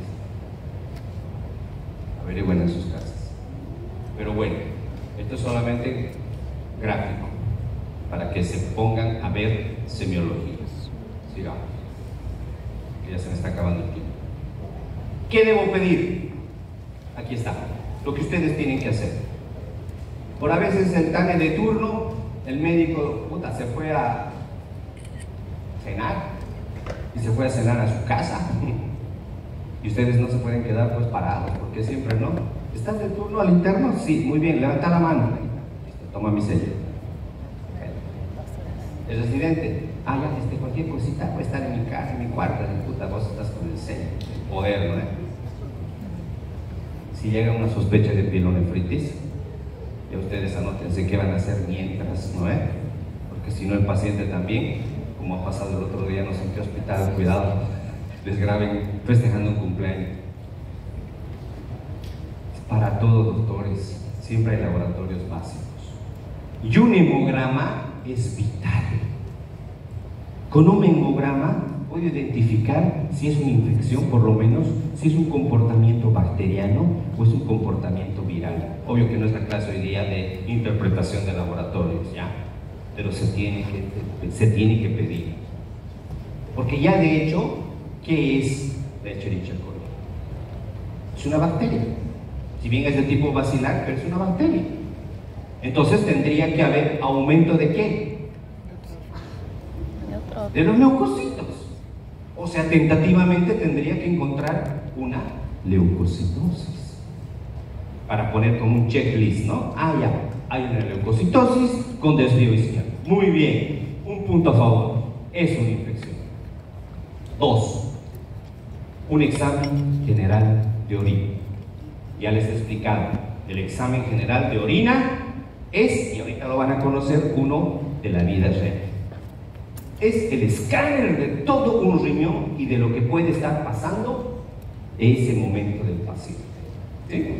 Averigüen en sus casas. Pero bueno, esto es solamente gráfico, para que se pongan a ver semiologías. Sigamos, que ya se me está acabando el tiempo. ¿Qué debo pedir? Aquí está, lo que ustedes tienen que hacer. Por a veces el TANE de turno, el médico, se fue a cenar y se fue a cenar a su casa. Y ustedes no se pueden quedar pues parados, porque siempre no. ¿Estás de turno al interno? Sí, muy bien, levanta la mano. Listo, toma mi sello. El residente, ya, cualquier cosita puede estar en mi casa, en mi cuarto, vos estás con el sello, el poder, ¿no? Si llega una sospecha de pielonefritis, ya ustedes anótense qué van a hacer mientras, ¿no? Porque porque si no el paciente también, como ha pasado el otro día, no sé en qué hospital, cuidado, les graben festejando un cumpleaños. Para todos, doctores, siempre hay laboratorios básicos. Y un hemograma es vital. Con un hemograma puedo identificar si es una infección, por lo menos, si es un comportamiento bacteriano o es un comportamiento viral. Obvio que no es la clase hoy día de interpretación de laboratorios, ya, pero se tiene que pedir. Porque ya de hecho, ¿qué es la Escherichia coli? Es una bacteria. Si bien es de tipo bacilar, pero es una bacteria. Entonces tendría que haber aumento de ¿qué? De los leucocitos. O sea, tentativamente tendría que encontrar una leucocitosis. Para poner como un checklist, ¿no? Ah, ya, hay una leucocitosis con desvío izquierdo. Muy bien, un punto a favor. Es una infección. 2. Un examen general de orina. Ya les he explicado, el examen general de orina es, y ahorita lo van a conocer, uno de la vida real. Es el escáner de todo un riñón y de lo que puede estar pasando ese momento del paciente. ¿Sí?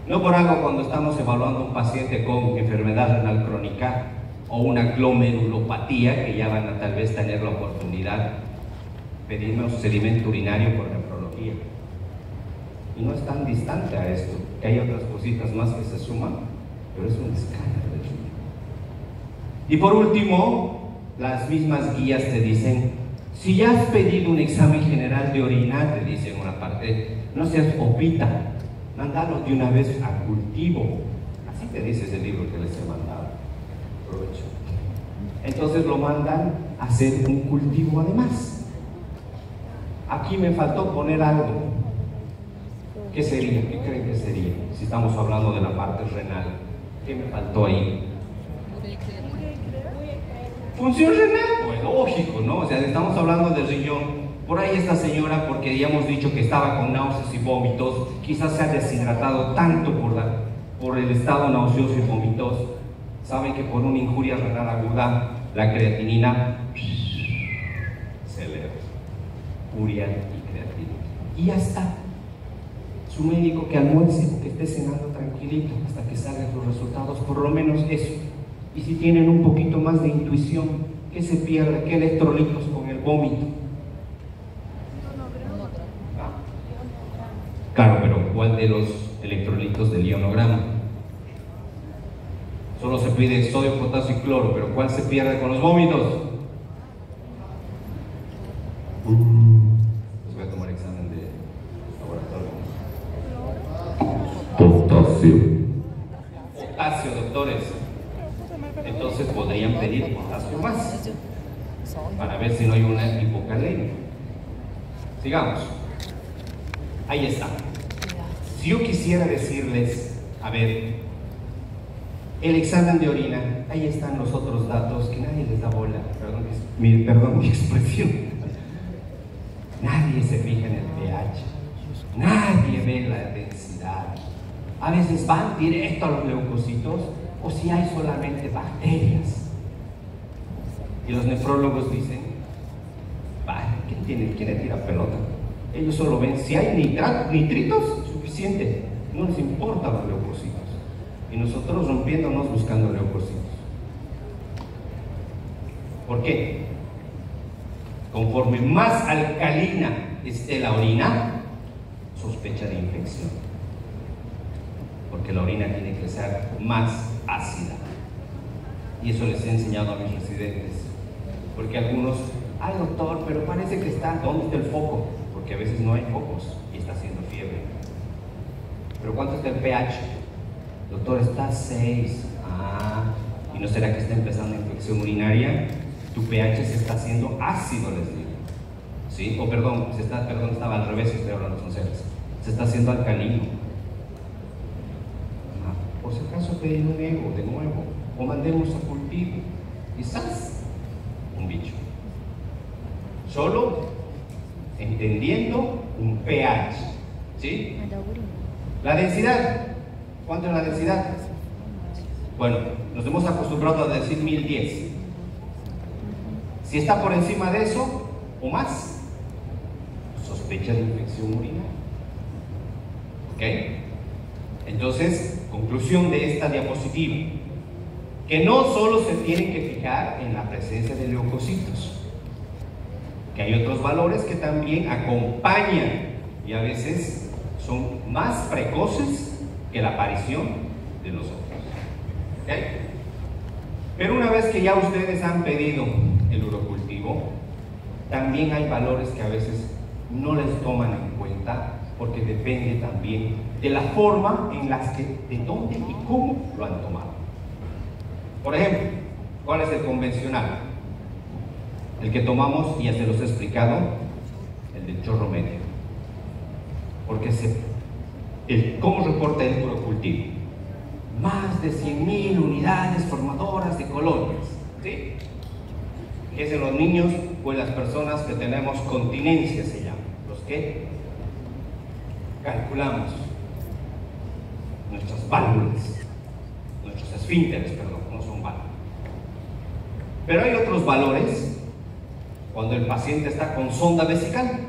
No por algo cuando estamos evaluando a un paciente con enfermedad renal crónica o una glomerulopatía, que ya van a tal vez tener la oportunidad, pedimos sedimento urinario por nefrología. Y no es tan distante a esto, que hay otras cositas más que se suman, pero es un escáner de riñón. Y por último, las mismas guías te dicen, si ya has pedido un examen general de orina, te dicen una parte, no seas opita, mándalo de una vez a cultivo. Así te dice ese libro que les he mandado. Aprovecho. Entonces lo mandan a hacer un cultivo además. Aquí me faltó poner algo. ¿Qué sería? ¿Qué creen que sería? Si estamos hablando de la parte renal, ¿qué me faltó ahí? ¿Función renal? Pues lógico, ¿no? O sea, estamos hablando del riñón. Por ahí esta señora, porque ya hemos dicho que estaba con náuseas y vómitos, quizás se ha deshidratado tanto por el estado nauseoso y vómitos. Saben que por una injuria renal aguda, la creatinina se eleva. Urea y creatinina. Y ya está. Su médico que almuerce o que esté cenando tranquilito hasta que salgan los resultados, por lo menos eso. Y si tienen un poquito más de intuición, ¿qué se pierde? ¿Qué electrolitos con el vómito? ¿Ah? Claro, pero ¿cuál de los electrolitos del ionograma? Solo se pide sodio, potasio y cloro, pero ¿cuál se pierde con los vómitos? Les voy a tomar examen de laboratorio. Potasio, doctores. Entonces podrían pedir potasio más para ver si no hay una hipocalemia. Sigamos. Ahí está. Si yo quisiera decirles, a ver, el examen de orina, ahí están los otros datos que nadie les da bola. Perdón mi expresión. Nadie se fija en el pH. Nadie ve la densidad. A veces van directo a los leucocitos o si hay solamente bacterias. Y los nefrólogos dicen, ¿quién le tira pelota? Ellos solo ven si hay nitritos, suficiente. No les importan los leucocitos. Y nosotros rompiéndonos buscando leucocitos. ¿Por qué? Conforme más alcalina esté la orina, sospecha de infección. Porque la orina tiene que ser más ácida. Y eso les he enseñado a mis residentes. Porque algunos, ay doctor, pero parece que está, ¿dónde está el foco? Porque a veces no hay focos y está haciendo fiebre. ¿Pero cuánto está el pH? Doctor, está 6. ¿Y no será que está empezando infección urinaria? Tu pH se está haciendo ácido, les digo. ¿Sí? O perdón, estaba al revés, estoy hablando con ustedes. Se está haciendo alcalino. Por si acaso pedir un ego de nuevo, o mandemos a cultivo. Quizás un bicho. Solo entendiendo un pH. ¿Sí? La densidad. ¿Cuánto es la densidad? Bueno, nos hemos acostumbrado a decir 1010. Si está por encima de eso o más, sospecha de infección urinaria. ¿Ok? Entonces, conclusión de esta diapositiva, que no solo se tiene que fijar en la presencia de leucocitos, que hay otros valores que también acompañan y a veces son más precoces que la aparición de los otros. ¿Ok? Pero una vez que ya ustedes han pedido el urocultivo, también hay valores que a veces no les toman en cuenta porque depende también de la forma en las que, de dónde y cómo lo han tomado. Por ejemplo, ¿cuál es el convencional? El que tomamos, y ya se los he explicado, el del chorro medio. Porque ¿cómo reporta el urocultivo? Más de 100.000 unidades formadoras de colonias, ¿sí? Que es en los niños o en las personas que tenemos continencia, se llama, los que calculamos nuestras válvulas, nuestros esfínteres, perdón, no son válvulas. Pero hay otros valores cuando el paciente está con sonda vesical,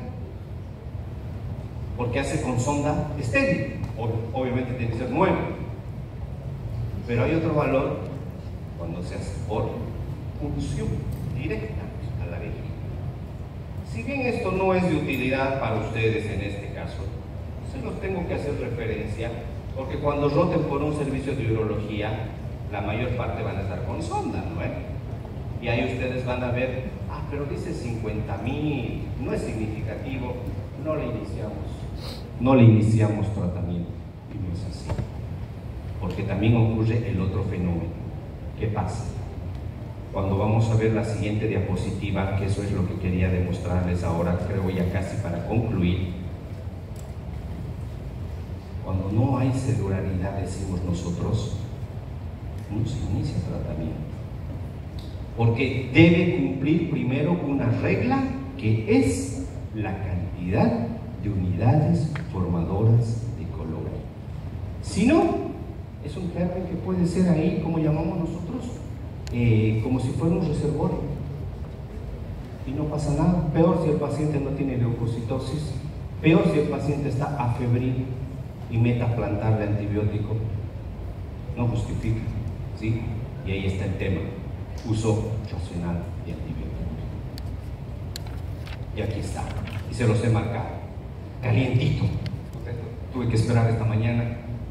porque hace con sonda estéril, obviamente tiene que ser nuevo. Pero hay otro valor cuando se hace por punción directa a la vejiga. Si bien esto no es de utilidad para ustedes en este caso, se los tengo que hacer referencia, porque cuando roten por un servicio de urología, la mayor parte van a estar con sonda, ¿no? Y ahí ustedes van a ver, pero dice 50.000, no es significativo, no le iniciamos tratamiento, y no es así. Porque también ocurre el otro fenómeno. ¿Qué pasa? Cuando vamos a ver la siguiente diapositiva, que eso es lo que quería demostrarles ahora, creo ya casi para concluir. Cuando no hay celularidad, decimos nosotros, no se inicia tratamiento. Porque debe cumplir primero una regla que es la cantidad de unidades formadoras de colonia. Si no, es un germen que puede ser ahí, como llamamos nosotros, como si fuera un reservorio. Y no pasa nada. Peor si el paciente no tiene leucocitosis, peor si el paciente está afebril y meta plantarle antibiótico. No justifica, ¿sí? Y ahí está el tema. Uso racional de antibióticos. Y aquí está. Y se los he marcado. Calientito. Tuve que esperar esta mañana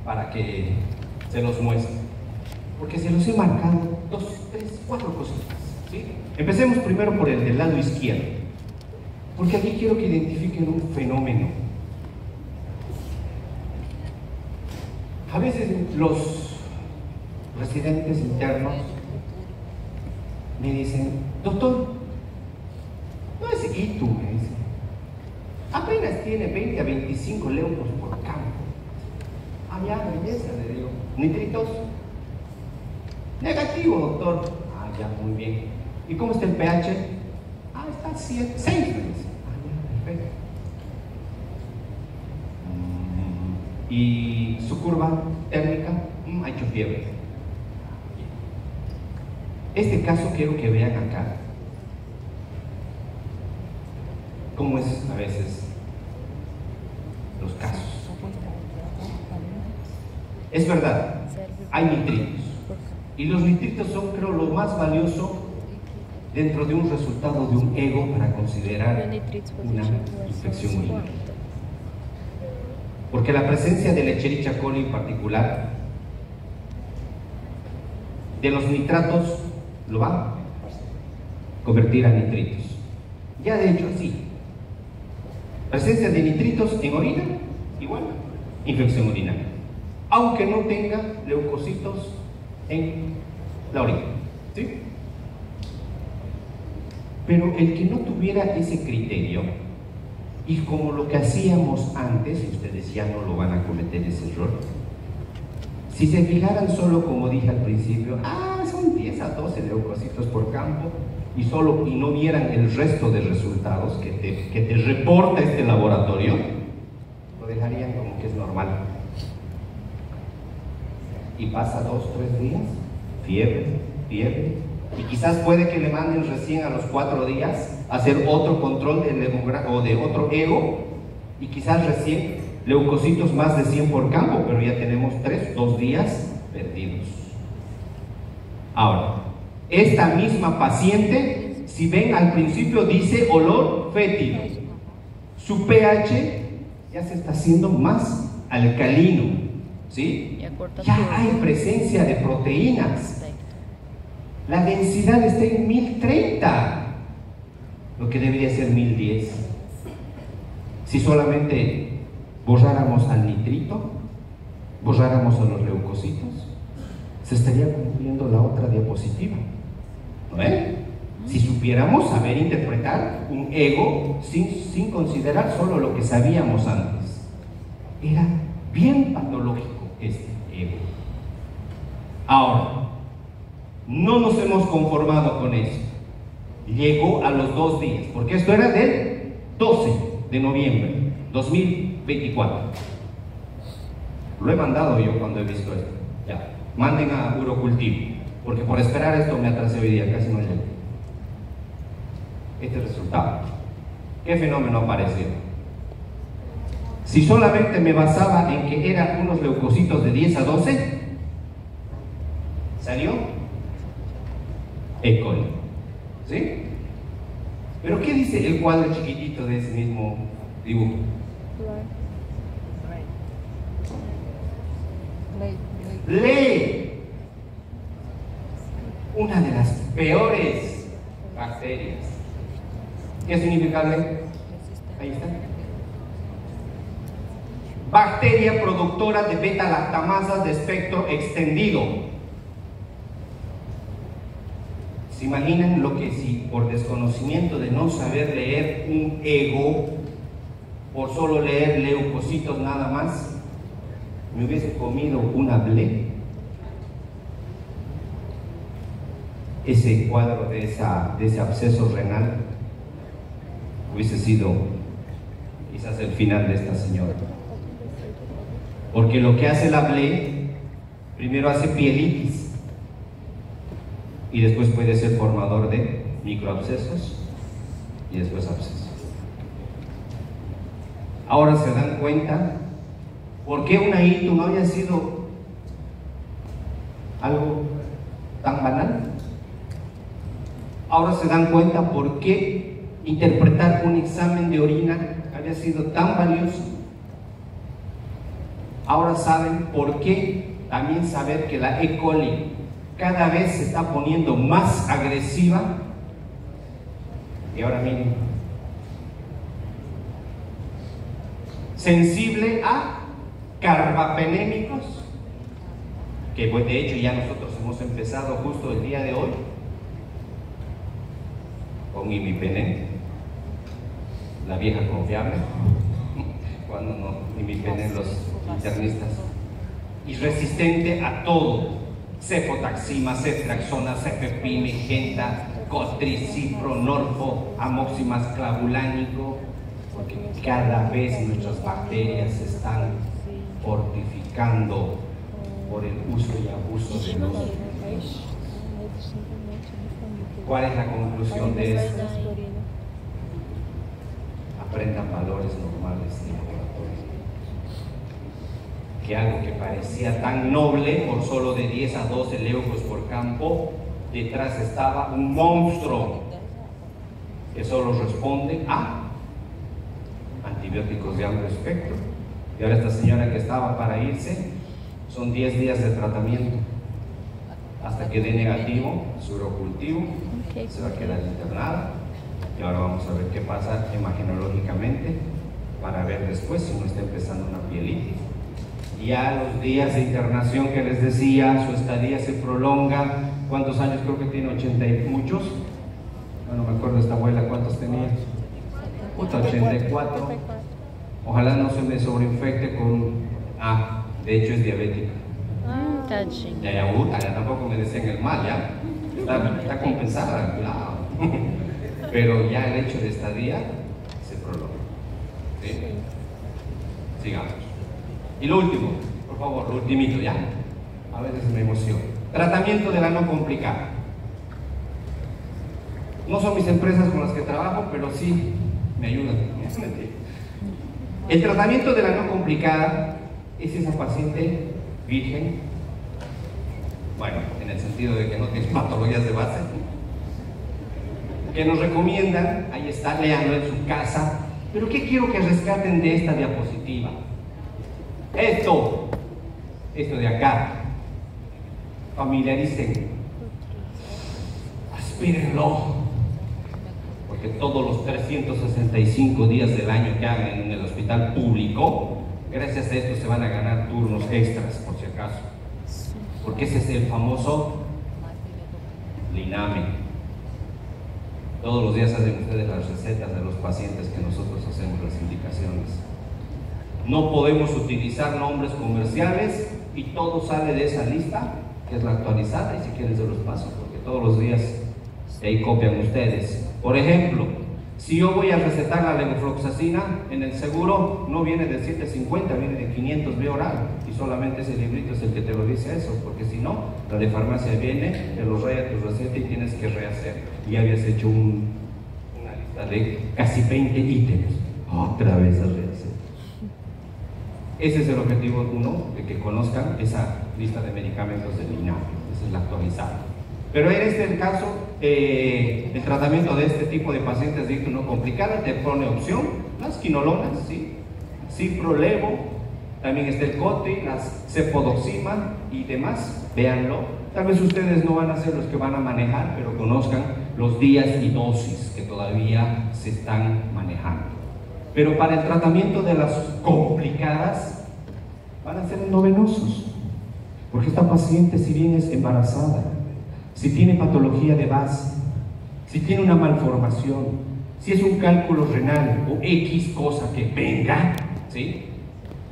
para que se los muestre. Porque se los he marcado 2, 3, 4 cositas, ¿sí? Empecemos primero por el del lado izquierdo. Porque aquí quiero que identifiquen un fenómeno. A veces los residentes internos me dicen, doctor, no es ITU, me dicen, apenas tiene 20 a 25 leucos por campo. Ya, belleza, le digo, nitritos, negativo, doctor. Ya, muy bien. ¿Y cómo está el pH? Está 6, me dice. Ya, perfecto. ¿Y su curva térmica? Ha hecho fiebre. Este caso quiero que vean acá cómo es a veces los casos. Es verdad, hay nitritos y los nitritos son, creo, lo más valioso dentro de un resultado de un ego para considerar una infección urinaria. Porque la presencia de Escherichia coli en particular, de los nitratos, lo va a convertir a nitritos. Ya de hecho sí. Presencia de nitritos en orina, igual, infección urinaria. Aunque no tenga leucocitos en la orina, ¿sí? Pero el que no tuviera ese criterio, y como lo que hacíamos antes, y ustedes ya no lo van a cometer ese error, si se fijaran solo, como dije al principio, son 10 a 12 leucocitos por campo, y no vieran el resto de resultados que te reporta este laboratorio, lo dejarían como que es normal. Y pasa 2, 3 días, fiebre, Y quizás puede que le manden recién a los 4 días a hacer otro control o de otro ego, y quizás recién leucocitos más de 100 por campo, pero ya tenemos 2 días perdidos. Ahora, esta misma paciente, si ven al principio dice olor fétido, su pH ya se está haciendo más alcalino, ¿sí? Ya hay presencia de proteínas. La densidad está en 1030, lo que debería ser 1010. Si solamente borráramos al nitrito, borráramos a los leucocitos, se estaría cumpliendo la otra diapositiva. ¿No ven? Si supiéramos saber interpretar un ego sin considerar solo lo que sabíamos antes. Era bien patológico este ego. Ahora, no nos hemos conformado con eso. Llegó a los 2 días, porque esto era del 12 de noviembre 2024. Lo he mandado yo cuando he visto esto. Ya, manden a Urocultivo, porque por esperar esto me atrasé hoy día, casi no llego. Este resultado. ¿Qué fenómeno apareció? Si solamente me basaba en que eran unos leucocitos de 10 a 12, salió E. coli. ¿Sí? Pero ¿qué dice el cuadro chiquitito de ese mismo dibujo? Lee. Una de las peores bacterias. ¿Qué significa ley? Ahí está. Bacteria productora de beta-lactamasas de espectro extendido. ¿Se imaginan lo que si por desconocimiento de no saber leer un ego, por solo leer leucocitos nada más, me hubiese comido una ble? Ese cuadro de ese absceso renal hubiese sido quizás el final de esta señora. Porque lo que hace la ble, primero hace pielitis y después puede ser formador de microabscesos y después abscesos. Ahora se dan cuenta por qué una ITU no haya sido algo tan banal. Ahora se dan cuenta por qué interpretar un examen de orina había sido tan valioso. Ahora saben por qué también saber que la E. coli cada vez se está poniendo más agresiva. Y ahora miren, sensible a carbapenémicos, que pues de hecho ya nosotros hemos empezado justo el día de hoy con imipenem, la vieja confiable, cuando no imipenem los internistas, y resistente a todo: cefotaxima, ceftriaxona, cefepime, genta, cotricipro, norfo, amoximas clavulánico, porque cada vez nuestras bacterias se están fortificando por el uso y abuso de los. ¿Cuál es la conclusión de esto? Aprendan valores normales de laboratorio. Que algo que parecía tan noble, por solo de 10 a 12 leucos por campo, detrás estaba un monstruo que solo responde a antibióticos de amplio espectro. Y ahora esta señora que estaba para irse, son 10 días de tratamiento hasta que dé negativo su urocultivo, se va a quedar internada. Y ahora vamos a ver qué pasa imagenológicamente para ver después si no está empezando una pielitis. Ya los días de internación que les decía, su estadía se prolonga. ¿Cuántos años? Creo que tiene 80 y muchos. No me acuerdo esta abuela cuántos tenía. 84. Ojalá no se me sobreinfecte con... de hecho es diabética. Ya tampoco me decían el mal, ya. Está compensada, claro. Pero ya el hecho de estadía se prolonga. ¿Sí? Sigamos. Y lo último, por favor, lo ultimito ya. A veces me emociono. Tratamiento de la no complicada. No son mis empresas con las que trabajo, pero sí me ayudan. El tratamiento de la no complicada es esa paciente virgen, bueno, en el sentido de que no tiene patologías de base, que nos recomiendan, ahí está, léanlo en su casa. Pero ¿qué quiero que rescaten de esta diapositiva? Esto de acá, familiaricen, aspírenlo, porque todos los 365 días del año que hagan en el hospital público, gracias a esto se van a ganar turnos extras, por si acaso, porque ese es el famoso Liname. Todos los días hacen ustedes las recetas de los pacientes que nosotros hacemos las indicaciones. No podemos utilizar nombres comerciales y todo sale de esa lista, que es la actualizada, y si quieren se los paso, porque todos los días ahí copian ustedes. Por ejemplo, si yo voy a recetar la levofloxacina, en el seguro no viene de 750, viene de 500 vía oral, y solamente ese librito es el que te lo dice eso, porque si no, la de farmacia viene, te lo raya tu receta y tienes que rehacer. Y habías hecho una lista de casi 20 ítems, otra vez a rehacer. Ese es el objetivo uno, de que conozcan esa lista de medicamentos del INAH, esa es la actualizada. Pero en este caso, el tratamiento de este tipo de pacientes de ictus no complicada te pone opción, las quinolonas, ¿sí? Ciprolevo, también está el COTI, las cefodoxima y demás, véanlo. Tal vez ustedes no van a ser los que van a manejar, pero conozcan los días y dosis que todavía se están manejando. Pero para el tratamiento de las complicadas, van a ser endovenosos, porque esta paciente, si bien es embarazada, si tiene patología de base, si tiene una malformación, si es un cálculo renal o X cosa que venga, ¿sí?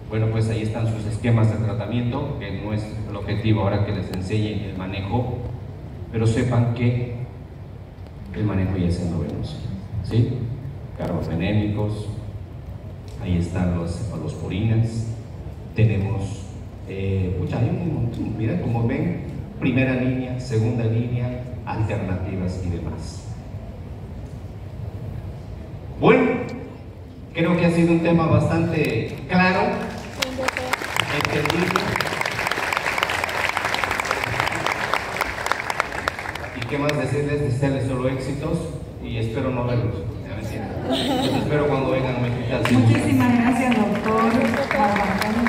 Bueno, pues ahí están sus esquemas de tratamiento, que no es el objetivo ahora que les enseñen el manejo, pero sepan que el manejo ya es endovenoso, ¿sí? Carbofenémicos, ahí están los cefalosporinas, tenemos, hay un montón, miren como ven, primera línea, segunda línea, alternativas y demás. Bueno, creo que ha sido un tema bastante claro, entendido. Y qué más decirles, desearles solo éxitos y espero no verlos. Los espero cuando vengan a mi hospital. Muchísimas gracias, doctor.